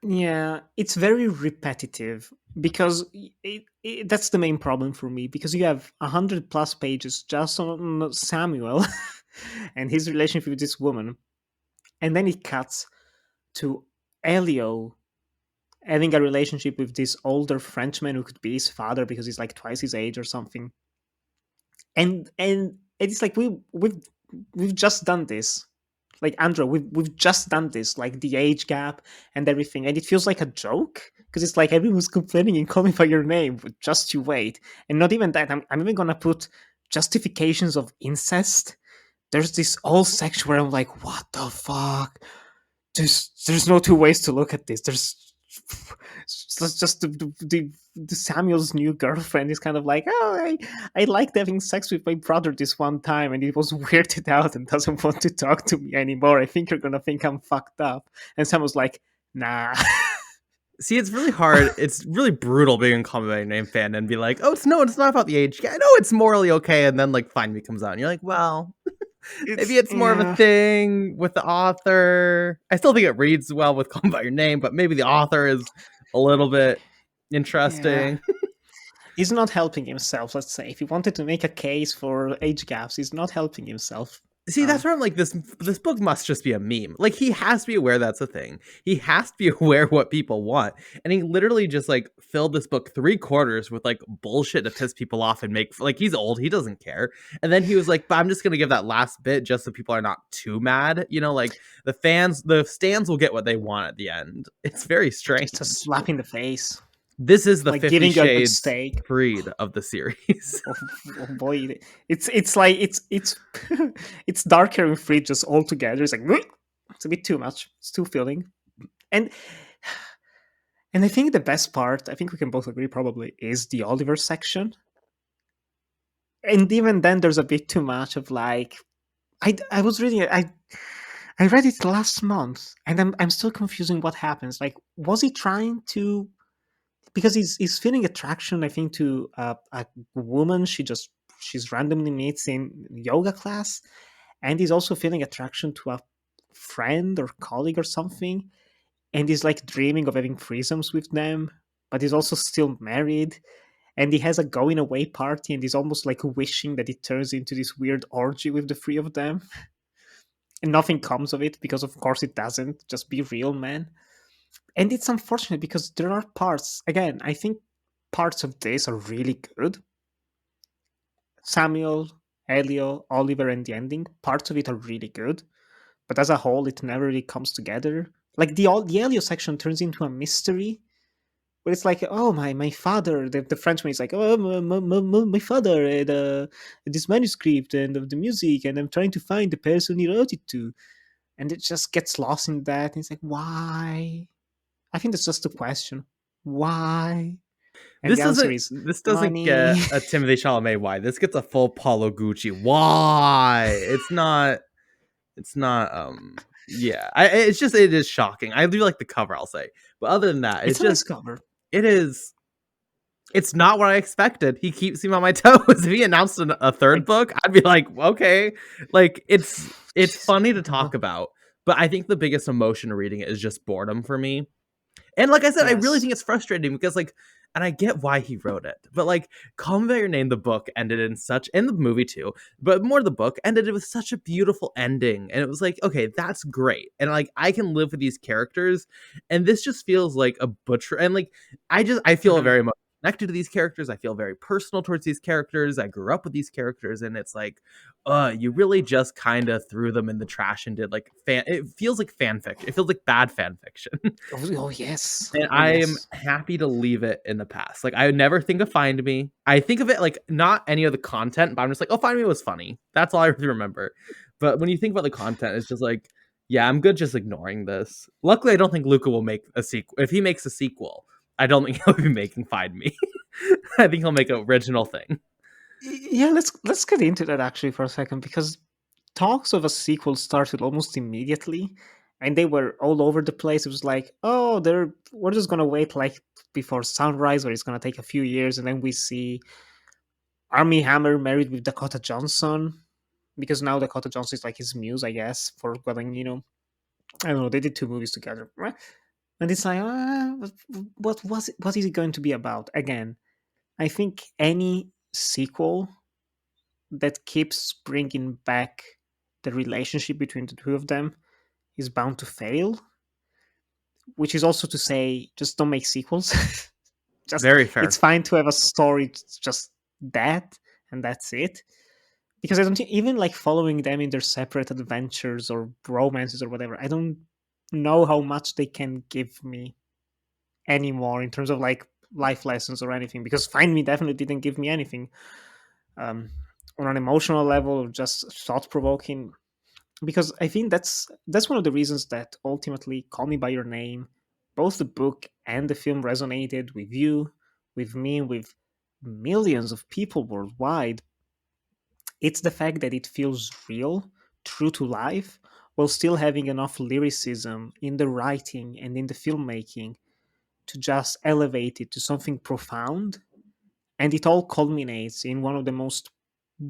[SPEAKER 1] Yeah, it's very repetitive because that's the main problem for me, because you have 100+ pages just on Samuel and his relationship with this woman, and then it cuts to Elio having a relationship with this older Frenchman who could be his father because he's like twice his age or something, and it's like we've just done this. Like, Andrew, we've just done this, like the age gap and everything, and it feels like a joke because it's like everyone's complaining and calling by your name. Just you wait, and not even that. I'm even gonna put justifications of incest. There's this whole section where I'm like, what the fuck? There's no two ways to look at this. There's just the Samuel's new girlfriend is kind of like, oh, I liked having sex with my brother this one time, and he was weirded out and doesn't want to talk to me anymore. I think you're gonna think I'm fucked up. And Samuel's like, nah.
[SPEAKER 2] See, it's really hard. It's really brutal being a Call Me by Your Name fan and be like, oh, it's not about the age. I know it's morally okay, and then like Find Me comes out, and you're like, well, maybe it's more of a
[SPEAKER 1] yeah.
[SPEAKER 2] thing with the author. I still think it reads well with Call Me by Your Name, but maybe the author is a little bit
[SPEAKER 1] Yeah.
[SPEAKER 2] interesting.
[SPEAKER 1] He's not helping himself, let's say. If he wanted to make a case for age gaps, he's not helping himself.
[SPEAKER 2] See, that's where I'm like, this book must just be a meme. Like, he has to be aware that's a thing. He has to be aware what people want. And he literally just, like, filled this book 3/4 with, like, bullshit to piss people off and make... Like, he's old. He doesn't care. And then he was like, but I'm just going to give that last bit just so people are not too mad. You know, like, the stands will get what they want at the end. It's very strange.
[SPEAKER 1] Just a slap in the face.
[SPEAKER 2] This is the
[SPEAKER 1] Like
[SPEAKER 2] 50
[SPEAKER 1] giving a good
[SPEAKER 2] Shades
[SPEAKER 1] steak.
[SPEAKER 2] Creed of the series.
[SPEAKER 1] Oh boy, it's like it's darker and free just all together. It's like it's a bit too much. It's too filling, and I think the best part, I think we can both agree probably, is the Oliver section. And even then, there's a bit too much of like I was reading it. I read it last month, and I'm still confusing what happens. Like, was he trying to? Because he's feeling attraction, I think, to a woman she's randomly meets in yoga class, and he's also feeling attraction to a friend or colleague or something, and he's like dreaming of having threesomes with them, but he's also still married, and he has a going away party, and he's almost like wishing that it turns into this weird orgy with the three of them, and nothing comes of it because of course it doesn't. Just be real, man. And it's unfortunate because there are parts, again, I think parts of this are really good. Samuel, Elio, Oliver, and the ending, parts of it are really good. But as a whole, it never really comes together. Like the Elio section turns into a mystery where it's like, oh, my father, the Frenchman is like, oh, my father had this manuscript and of the music, and I'm trying to find the person he wrote it to. And it just gets lost in that. And it's like, why? I think that's just a question. Why? And
[SPEAKER 2] This
[SPEAKER 1] the answer
[SPEAKER 2] doesn't
[SPEAKER 1] is
[SPEAKER 2] this doesn't
[SPEAKER 1] money.
[SPEAKER 2] get a Timothy Chalamet why. This gets a full Paulo Gucci why. It's not yeah. It is shocking. I do like the cover, I'll say. But other than that,
[SPEAKER 1] It's a nice cover.
[SPEAKER 2] it is it's not what I expected. He keeps me on my toes. If he announced a third
[SPEAKER 1] Like,
[SPEAKER 2] book, I'd be like, okay. Like it's
[SPEAKER 1] jeez,
[SPEAKER 2] funny to talk about, but I think the biggest emotion reading it is just boredom for me. And like I said, I really
[SPEAKER 1] yes.
[SPEAKER 2] think it's frustrating because like, and I get why he wrote it, but like Call Me by Your Name, the book ended in such, and the movie too, but more the book ended with such a beautiful ending. And it was like, okay, that's great. And like, I can live with these characters. And this just feels like a butcher. And like, I feel
[SPEAKER 1] Mhm.
[SPEAKER 2] very much connected to these characters. I feel very personal towards these characters. I grew up with these characters. And it's like, you really just kind of threw them in the trash and did like it feels like fan fiction. It feels like bad fan fiction.
[SPEAKER 1] Oh, yes.
[SPEAKER 2] And
[SPEAKER 1] Oh,
[SPEAKER 2] I am
[SPEAKER 1] yes.
[SPEAKER 2] happy to leave it in the past. Like I would never think of Find Me. I think of it like not any of the content, but I'm just like, oh, Find Me was funny. That's all I really remember. But when you think about the content, it's just like, yeah, I'm good just ignoring this. Luckily, I don't think Luca will make a sequel. If he makes a sequel, I don't think he'll be making Find Me. I think he'll make an original thing.
[SPEAKER 1] Yeah, let's get into that actually for a second, because talks of a sequel started almost immediately, and they were all over the place. It was like, oh, we're just gonna wait like before Sunrise, where it's gonna take a few years, and then we see Armie Hammer married with Dakota Johnson, because now Dakota Johnson is like his muse, I guess, for Guadagnino. I don't know. They did two movies together, right? And it's like, what is it going to be about? Again, I think any sequel that keeps bringing back the relationship between the two of them is bound to fail. Which is also to say, just don't make sequels. Just
[SPEAKER 2] Very fair.
[SPEAKER 1] it's fine to have a story, just that, and that's it. Because I don't think even like following them in their separate adventures or romances or whatever, I don't know how much they can give me anymore in terms of like life lessons or anything. Because Find Me definitely didn't give me anything um, on an emotional level or just thought provoking. Because I think that's one of the reasons that ultimately Call Me by Your Name both the book and the film resonated with you, with me, with millions of people worldwide. It's the fact that it feels real, true to life, while still having enough lyricism in the writing and in the filmmaking to just elevate it to something profound. And it all culminates in one of the most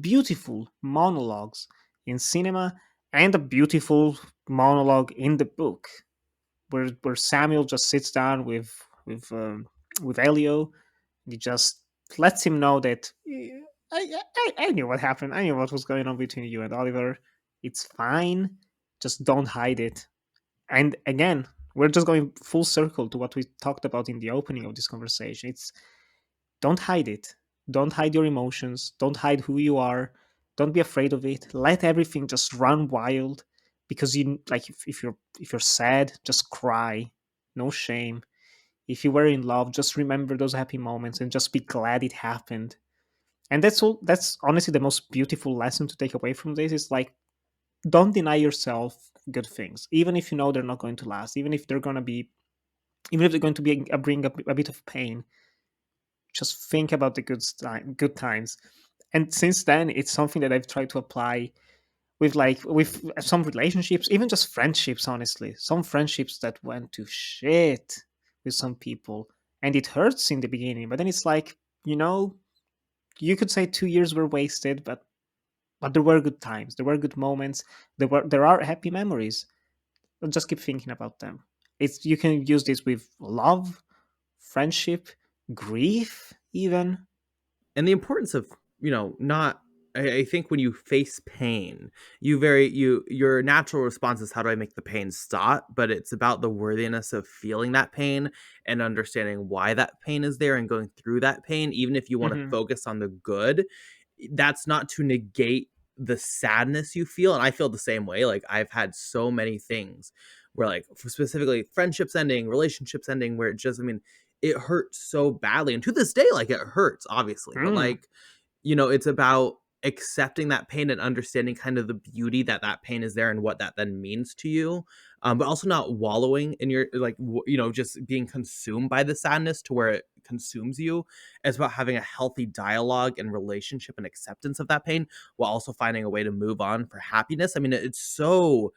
[SPEAKER 1] beautiful monologues in cinema and a beautiful monologue in the book, where Samuel just sits down with Elio, and he just lets him know that I knew what happened. I knew what was going on between you and Oliver. It's fine. Just don't hide it. And again, we're just going full circle to what we talked about in the opening of this conversation. It's don't hide it. Don't hide your emotions. Don't hide who you are. Don't be afraid of it. Let everything just run wild. Because you like if you're sad, just cry. No shame. If you were in love, just remember those happy moments and just be glad it happened. And that's all. That's honestly the most beautiful lesson to take away from this. Is like don't deny yourself good things, even if you know they're not going to last, even if they're going to be, even if they're going to be bring a bit of pain. Just think about the good times. And since then, it's something that I've tried to apply with some relationships, even just friendships. Honestly, some friendships that went to shit with some people, and it hurts in the beginning, but then it's like, you know, you could say 2 years were wasted, but there were good times, there were good moments, there are happy memories. Just keep thinking about them. It's you can use this with love, friendship, grief, even.
[SPEAKER 2] And the importance of, not, I think when you face pain, your natural response is, how do I make the pain stop? But it's about the worthiness of feeling that pain and understanding why that pain is there and going through that pain. Even if you want to
[SPEAKER 1] Hmm.
[SPEAKER 2] focus on the good, that's not to negate the sadness you feel. And I feel the same way. Like, I've had so many things where, like, specifically friendships ending, relationships ending, where it just, I mean, it hurts so badly. And to this day, like, it hurts, obviously. But,
[SPEAKER 1] Mm.
[SPEAKER 2] like, it's about accepting that pain and understanding kind of the beauty that that pain is there and what that then means to you. But also not wallowing in your, like, just being consumed by the sadness to where it consumes you. It's about having a healthy dialogue and relationship and acceptance of that pain, while also finding a way to move on for happiness. I mean, it's so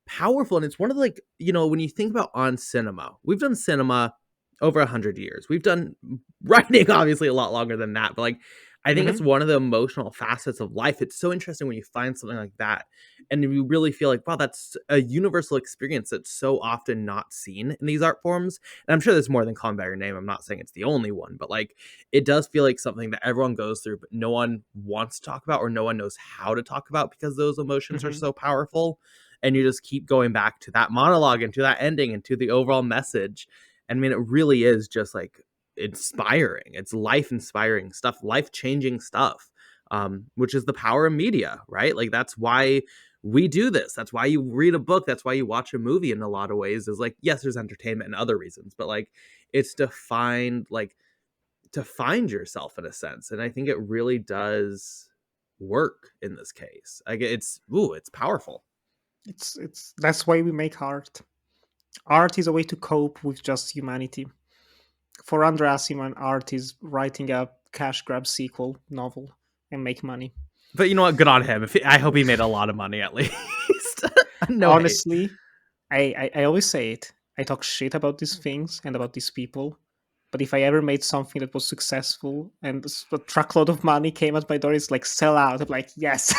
[SPEAKER 2] powerful. And it's one of the, like, when you think about on cinema, we've done cinema over 100 years. We've done writing obviously a lot longer than that, but, like, I think it's
[SPEAKER 1] Hmm.
[SPEAKER 2] one of the emotional facets of life. It's so interesting when you find something like that and you really feel like, wow, that's a universal experience that's so often not seen in these art forms. And I'm sure there's more than Call Me by Your Name. I'm not saying it's the only one, but, like, it does feel like something that everyone goes through, but no one wants to talk about, or no one knows how to talk about, because those emotions are
[SPEAKER 1] Hmm.
[SPEAKER 2] so powerful. And you just keep going back to that monologue and to that ending and to the overall message. I mean, it really is just, like, inspiring. It's life inspiring stuff, life changing stuff, which is the power of media, right? Like, that's why we do this. That's why you read a book. That's why you watch a movie. In a lot of ways, is like, yes, there's entertainment and other reasons, but, like, it's to find yourself in a sense. And I think it really does work in this case. Like, it's powerful.
[SPEAKER 1] It's that's why we make art. Art is a way to cope with just humanity. For André Aciman, art is writing a cash grab sequel novel and make money.
[SPEAKER 2] But you know what? Good on him. I hope he made a lot of money at least. No hate.
[SPEAKER 1] Honestly, I always say it. I talk shit about these things and about these people. But if I ever made something that was successful and a truckload of money came at my door, it's like sell out. I'm like, yes.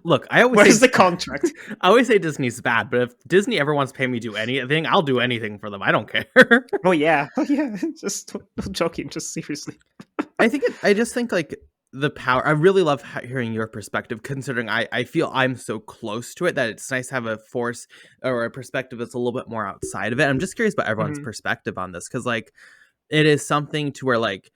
[SPEAKER 2] Look, I always
[SPEAKER 1] Where's
[SPEAKER 2] say
[SPEAKER 1] the contract?
[SPEAKER 2] I always say Disney's bad, but if Disney ever wants to pay me to do anything, I'll do anything for them. I don't care.
[SPEAKER 1] Oh yeah, oh yeah. Just not joking. Just seriously.
[SPEAKER 2] I just think, like, the power. I really love hearing your perspective, considering I feel I'm so close to it that it's nice to have a force or a perspective that's a little bit more outside of it. I'm just curious about everyone's
[SPEAKER 1] Hmm.
[SPEAKER 2] perspective on this, because, like, it is something to where, like,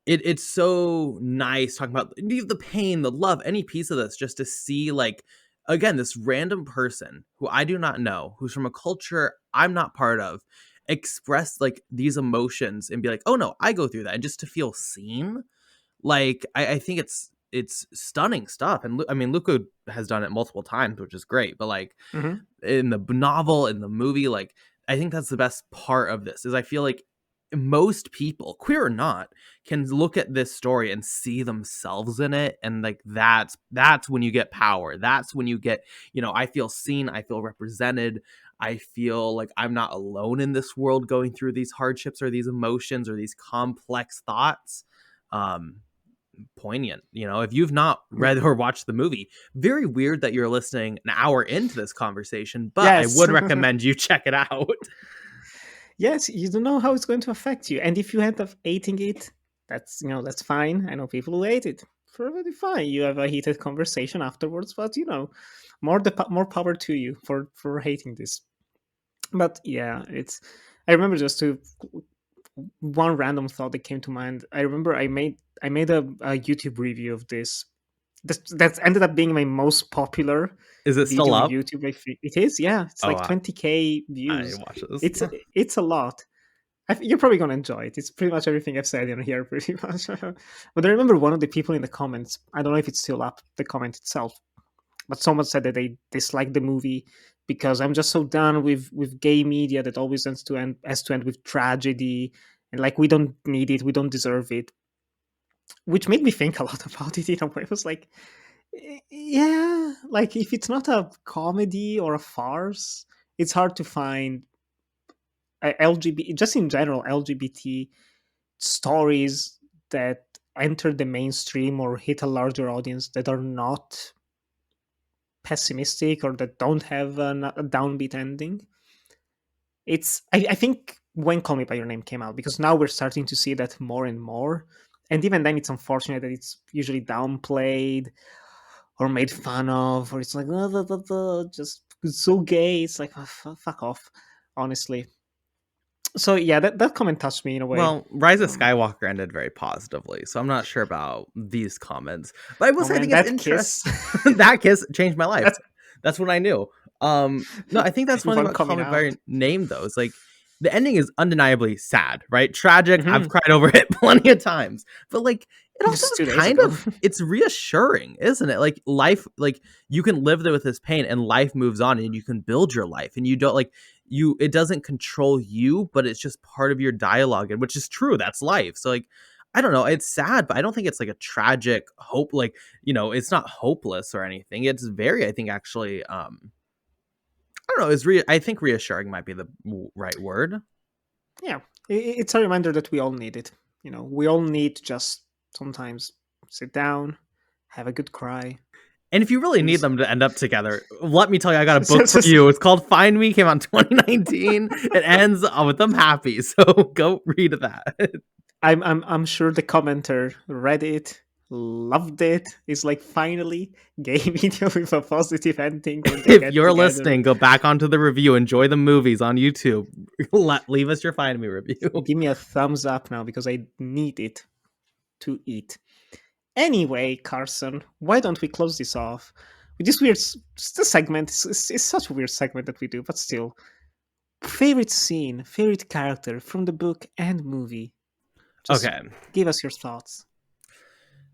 [SPEAKER 2] it's so nice talking about the pain, the love, any piece of this, just to see, like, again, this random person who I do not know, who's from a culture I'm not part of, express, like, these emotions and be like, oh no, I go through that, and just to feel seen. Like, I think it's stunning stuff. And I mean, Luca has done it multiple times, which is great, but, like,
[SPEAKER 1] Hmm.
[SPEAKER 2] in the novel, in the movie, like, I think that's the best part of this, is I feel like most people, queer or not, can look at this story and see themselves in it, and like that's when you get power. That's when you get, I feel seen, I feel represented, I feel like I'm not alone in this world going through these hardships or these emotions or these complex thoughts. um Poignant. If you've not read or watched the movie, very weird that you're listening an hour into this conversation, but I
[SPEAKER 1] Yes.
[SPEAKER 2] would recommend you check it out.
[SPEAKER 1] Yes, you don't know how it's going to affect you, and if you end up hating it, that's fine. I know people who hate it. Perfectly fine. You have a heated conversation afterwards, but more power to you for hating this. But yeah, it's. I remember just to one random thought that came to mind. I remember I made a YouTube review of this. That's ended up being my most popular
[SPEAKER 2] Is it still
[SPEAKER 1] video on
[SPEAKER 2] up?
[SPEAKER 1] YouTube. I think it is. Yeah, it's
[SPEAKER 2] Oh,
[SPEAKER 1] like 20K
[SPEAKER 2] I
[SPEAKER 1] views.
[SPEAKER 2] watch this.
[SPEAKER 1] It's a lot. You're probably gonna enjoy it. It's pretty much everything I've said in here, pretty much. But I remember one of the people in the comments. I don't know if it's still up, the comment itself, but someone said that they disliked the movie because I'm just so done with gay media that always has to end with tragedy, and like we don't need it, we don't deserve it, which made me think a lot about it in a way. It was like, yeah, like if it's not a comedy or a farce, it's hard to find LGBT, just in general, LGBT stories that enter the mainstream or hit a larger audience that are not pessimistic or that don't have a downbeat ending. I think when Call Me by Your Name came out, because now we're starting to see that more and more, and even then it's unfortunate that it's usually downplayed or made fun of, or it's like just it's so gay. It's like fuck off, honestly. So yeah, that comment touched me in a way.
[SPEAKER 2] Well, Rise of
[SPEAKER 1] Um,
[SPEAKER 2] Skywalker ended very positively, so I'm not sure about these comments. But I will
[SPEAKER 1] oh
[SPEAKER 2] say, I
[SPEAKER 1] man,
[SPEAKER 2] think it's
[SPEAKER 1] that kiss.
[SPEAKER 2] interesting. That kiss changed my life.
[SPEAKER 1] That's
[SPEAKER 2] That's what I knew. No, I think that's one thing
[SPEAKER 1] Yvonne
[SPEAKER 2] about Call
[SPEAKER 1] coming
[SPEAKER 2] Me by Your
[SPEAKER 1] out.
[SPEAKER 2] Name, though. It's like the ending is undeniably sad, right? Tragic. I've
[SPEAKER 1] Mhm.
[SPEAKER 2] cried over it plenty of times, but like it also
[SPEAKER 1] Just
[SPEAKER 2] is
[SPEAKER 1] 2 days
[SPEAKER 2] kind
[SPEAKER 1] ago.
[SPEAKER 2] of, it's reassuring, isn't it? Like life, like you can live there with this pain, and life moves on, and you can build your life, and you don't like you. It doesn't control you, but it's just part of your dialogue, and which is true. That's life. So like. I don't know. It's sad, but I don't think it's like a tragic hope. Like, it's not hopeless or anything. It's very, I think, actually, I don't know. I think reassuring might be the right word.
[SPEAKER 1] Yeah, it's a reminder that we all need it. We all need to just sometimes sit down, have a good cry.
[SPEAKER 2] And if you really need
[SPEAKER 1] Who's
[SPEAKER 2] them to end up together, let me tell you, I got a book for you. It's called Find Me. Came out in 2019. It ends with them happy. So go read that.
[SPEAKER 1] I'm sure the commenter read it, loved it. It's like finally gay media with a positive ending where they
[SPEAKER 2] If
[SPEAKER 1] get
[SPEAKER 2] you're
[SPEAKER 1] together.
[SPEAKER 2] listening, go back onto the review. Enjoy the movies on YouTube. Leave us your Find Me review.
[SPEAKER 1] Give me a thumbs up now because I need it to eat. Anyway, Carson, why don't we close this off with this weird segment? It's such a weird segment that we do, but still. Favorite scene, favorite character from the book and movie. Just
[SPEAKER 2] Okay.
[SPEAKER 1] give us your thoughts.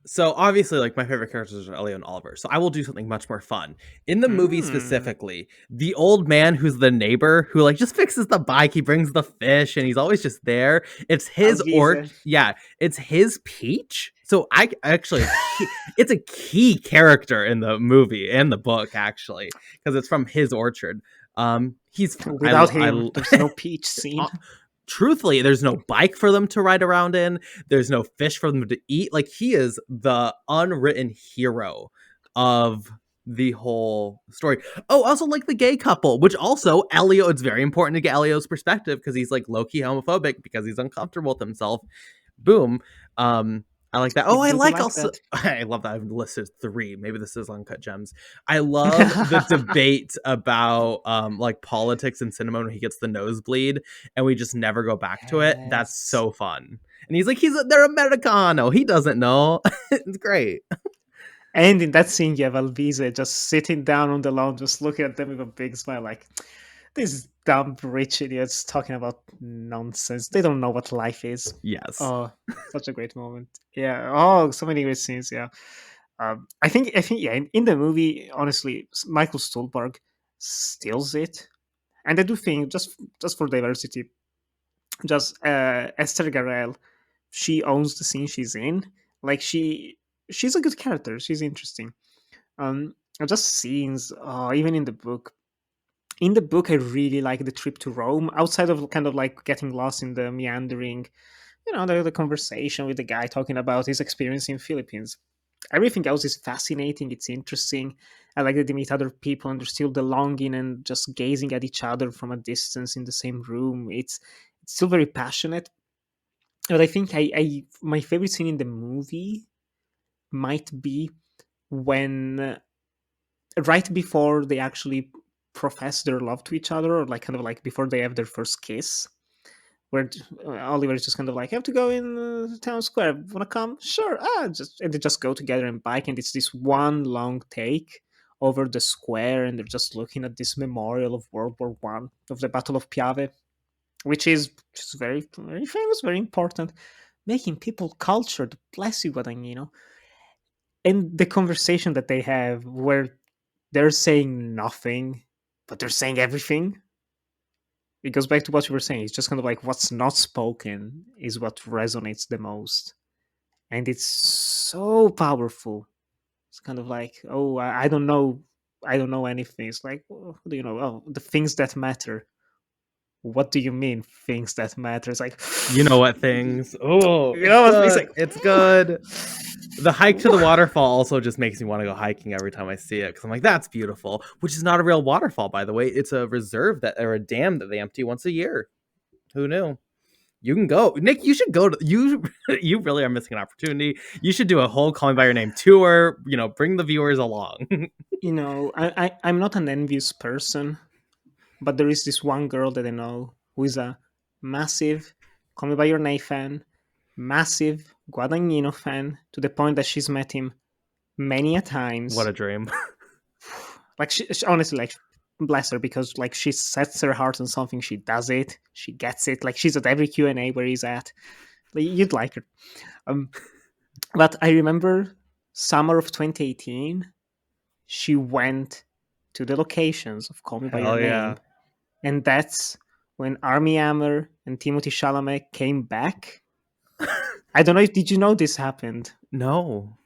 [SPEAKER 2] So obviously, like my favorite characters are Elio and Oliver. So I will do something much more fun. In the movie
[SPEAKER 1] Mm.
[SPEAKER 2] specifically, the old man who's the neighbor who like just fixes the bike, he brings the fish, and he's always just there. It's his
[SPEAKER 1] Alvise.
[SPEAKER 2] yeah, it's his peach. So I actually, it's a key character in the movie and the book actually because it's from his orchard. He's
[SPEAKER 1] Without him, there's no peach scene.
[SPEAKER 2] truthfully, there's no bike for them to ride around in. There's no fish for them to eat. Like he is the unwritten hero of the whole story. Oh, also like the gay couple, which also Elio, it's very important to get Elio's perspective because he's like low-key homophobic because he's uncomfortable with himself. Boom. I like that. Oh, I
[SPEAKER 1] People do
[SPEAKER 2] like
[SPEAKER 1] like
[SPEAKER 2] also
[SPEAKER 1] that.
[SPEAKER 2] I love that I've listed 3. Maybe this is Uncut Gems. I love the debate about like politics in cinema when he gets the nosebleed and we just never go back to it. That's
[SPEAKER 1] Yes.
[SPEAKER 2] so fun. And he's like, they're Americano. He doesn't know. It's great.
[SPEAKER 1] And in that scene, you have Alvise just sitting down on the lawn, just looking at them with a big smile, like, these dumb rich idiots talking about nonsense. They don't know what life is.
[SPEAKER 2] Yes.
[SPEAKER 1] Oh, such a great moment. Yeah. Oh, so many great scenes. Yeah. I think, yeah. In the movie, honestly, Michael Stuhlbarg steals it. And I do think, just for diversity, just Esther Garel, she owns the scene she's in. Like she's a good character. She's interesting. And just scenes, even in the book. In the book, I really like the trip to Rome. Outside of kind of like getting lost in the meandering, the conversation with the guy talking about his experience in Philippines. Everything else is fascinating. It's interesting. I like that they meet other people and there's still the longing and just gazing at each other from a distance in the same room. It's still very passionate. But I think I my favorite scene in the movie might be when right before they actually profess their love to each other, or like kind of like before they have their first kiss, where Oliver is just kind of like, I have to go in town square. Wanna come? Sure. And they just go together and bike, and it's this one long take over the square, and they're just looking at this memorial of World War I, of the Battle of Piave, which is just very, very famous, very important, making people cultured. Bless you, Guadagnino. And the conversation that they have, where they're saying nothing, but they're saying everything. It goes back to what you were saying. It's just kind of like what's not spoken is what resonates the most. And it's so powerful. It's kind of like, oh, I don't know. I don't know anything. It's like, what do you know? Oh, the things that matter. What do you mean, things that matter? It's like,
[SPEAKER 2] You know what things? Oh,
[SPEAKER 1] it's like,
[SPEAKER 2] it's good. The hike to the waterfall also just makes me want to go hiking every time I see it, because I'm like, that's beautiful. Which is not a real waterfall, by the way. It's a reserve or a dam that they empty once a year. Who knew? You can go, Nick. You should go to you. You really are missing an opportunity. You should do a whole Call Me by Your Name tour. Bring the viewers along.
[SPEAKER 1] I'm not an envious person, but there is this one girl that I know who is a massive Call Me by Your Name fan, massive Guadagnino fan, to the point that she's met him many a times.
[SPEAKER 2] What a dream.
[SPEAKER 1] Like she honestly, like, bless her, because like she sets her heart on something, she does it, she gets it. Like she's at every Q&A where he's at. Like, you'd like her. But I remember summer of 2018, she went to the locations of Call Me by Your
[SPEAKER 2] yeah.
[SPEAKER 1] Name, and that's when Armie Hammer and Timothy Chalamet came back. I don't know if did you know this happened?
[SPEAKER 2] No.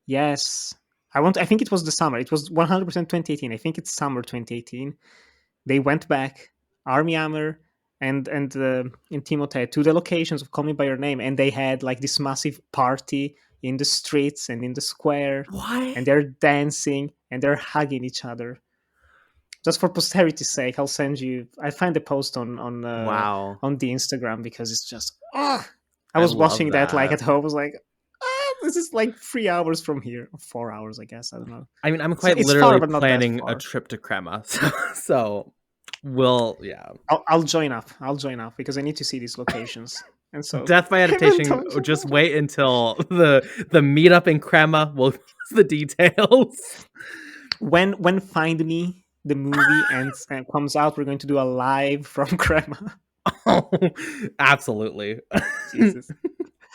[SPEAKER 1] Yes. I think it was the summer. It was 100% 2018. I think it's summer 2018. They went back, Armie Hammer and Timothy, to the locations of Call Me by Your Name, and they had like this massive party in the streets and in the square.
[SPEAKER 2] What?
[SPEAKER 1] And they're dancing and they're hugging each other. Just for posterity's sake, I'll find the post on
[SPEAKER 2] Wow.
[SPEAKER 1] on the Instagram, because it's just I was
[SPEAKER 2] love
[SPEAKER 1] watching that like
[SPEAKER 2] that.
[SPEAKER 1] at home. I was like, this is like 3 hours from here, or 4 hours, I guess. I don't know.
[SPEAKER 2] I mean, I'm quite
[SPEAKER 1] It's
[SPEAKER 2] literally
[SPEAKER 1] far, but not that
[SPEAKER 2] planning a
[SPEAKER 1] far.
[SPEAKER 2] trip to Crema, so yeah.
[SPEAKER 1] I'll join up. I'll join up because I need to see these locations. And so,
[SPEAKER 2] Death by Adaptation. Just wait until the meetup in Crema. We'll use the details.
[SPEAKER 1] When Find Me, the movie, and comes out, we're going to do a live from Crema.
[SPEAKER 2] Oh, absolutely.
[SPEAKER 1] Jesus.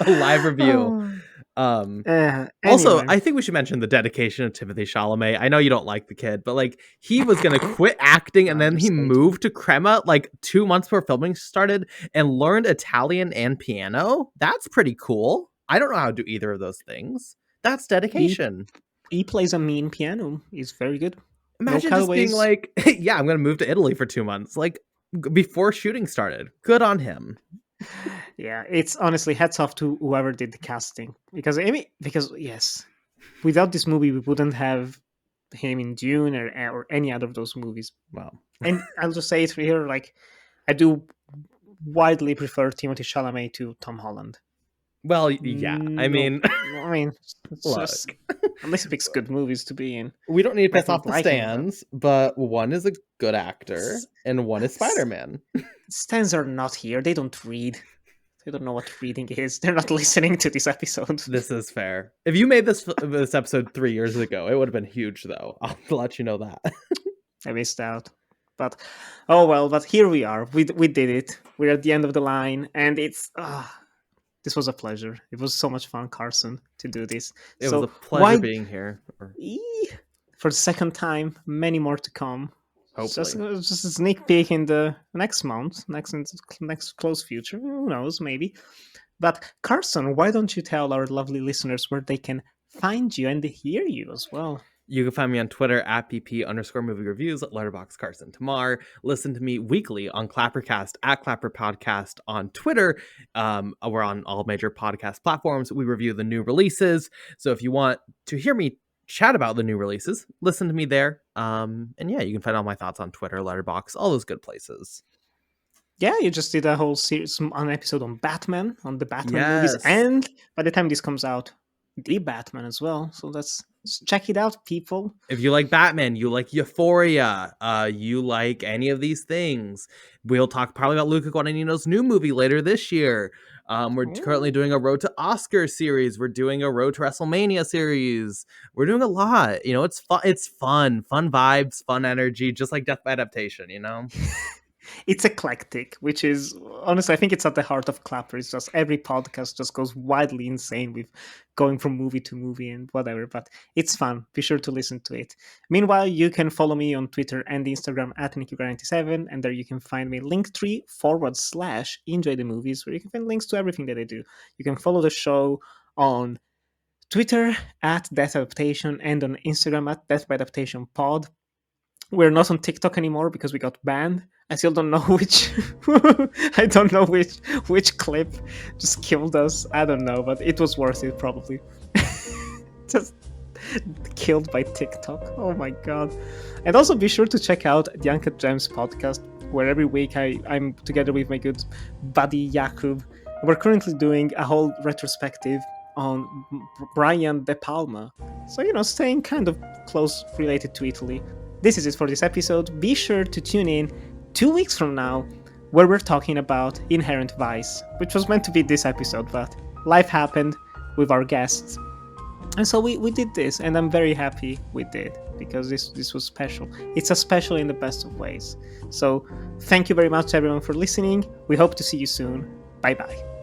[SPEAKER 2] A live review.
[SPEAKER 1] Anyway.
[SPEAKER 2] Also, I think we should mention the dedication of Timothy Chalamet. I know you don't like the kid, but like he was gonna quit acting, and then he moved to Crema like 2 months before filming started and learned Italian and piano. That's pretty cool. I don't know how to do either of those things. That's dedication.
[SPEAKER 1] He plays a mean piano. He's very good.
[SPEAKER 2] Imagine just being like, yeah, I'm gonna move to Italy for 2 months, like before shooting started. Good on him.
[SPEAKER 1] Yeah, it's honestly hats off to whoever did the casting, because yes, without this movie we wouldn't have him in Dune or any other of those movies.
[SPEAKER 2] Wow.
[SPEAKER 1] And I'll just say it here, like, I do widely prefer Timothy Chalamet to Tom Holland.
[SPEAKER 2] Well, yeah. I mean,
[SPEAKER 1] it's just unless he picks good movies to be in.
[SPEAKER 2] We don't need to piss off the stands, but one is a good actor and one is Spider-Man.
[SPEAKER 1] Stands are not here. They don't read. They don't know what reading is. They're not listening to this episode.
[SPEAKER 2] This is fair. If you made this episode 3 years ago, it would have been huge, though. I'll let you know that.
[SPEAKER 1] I missed out. But, oh well, but here we are. We did it. We're at the end of the line, and it's... this was a pleasure. It was so much fun, Carson, to do this.
[SPEAKER 2] It was a pleasure being here.
[SPEAKER 1] For the second time, many more to come.
[SPEAKER 2] Hopefully.
[SPEAKER 1] Just a sneak peek in the next month, next close future. Who knows, maybe. But Carson, why don't you tell our lovely listeners where they can find you and hear you as well?
[SPEAKER 2] You can find me on Twitter at pp_movie reviews, Letterboxd Carson Timar. Listen to me weekly on Clappercast at Clapper Podcast on Twitter. We're on all major podcast platforms. We review the new releases. So if you want to hear me chat about the new releases, listen to me there. And yeah, you can find all my thoughts on Twitter, Letterboxd, all those good places.
[SPEAKER 1] Yeah, you just did a whole series, an episode on Batman, on the Batman movies, and by the time this comes out, the Batman as well. So let's check it out, people.
[SPEAKER 2] If you like Batman, you like Euphoria, you like any of these things, we'll talk probably about Luca Guadagnino's new movie later this year. We're currently doing a Road to Oscar series. We're doing a Road to WrestleMania series. We're doing a lot. You know, it's fun. It's fun vibes, fun energy, just like Death by Adaptation, you know?
[SPEAKER 1] It's eclectic, which is honestly, I think it's at the heart of Clapper. It's just every podcast just goes wildly insane with going from movie to movie and whatever, but it's fun. Be sure to listen to it. Meanwhile, you can follow me on Twitter and Instagram at Nicolò97, and there you can find me linktree/enjoy the movies, where you can find links to everything that I do. You can follow the show on Twitter at Death Adaptation and on Instagram at Death by Adaptation Pod. We're not on TikTok anymore because we got banned. I still don't know which I don't know which clip just killed us. I don't know, but it was worth it probably. Just killed by TikTok. Oh my god. And also be sure to check out the Uncut Gems podcast, where every week I'm together with my good buddy Jakub. We're currently doing a whole retrospective on Brian De Palma. So, you know, staying kind of close related to Italy. This is it for this episode. Be sure to tune in 2 weeks from now, where we're talking about Inherent Vice, which was meant to be this episode, but life happened with our guests. And so we did this, and I'm very happy we did, because this was special. It's a special in the best of ways. So thank you very much, everyone, for listening. We hope to see you soon. Bye-bye.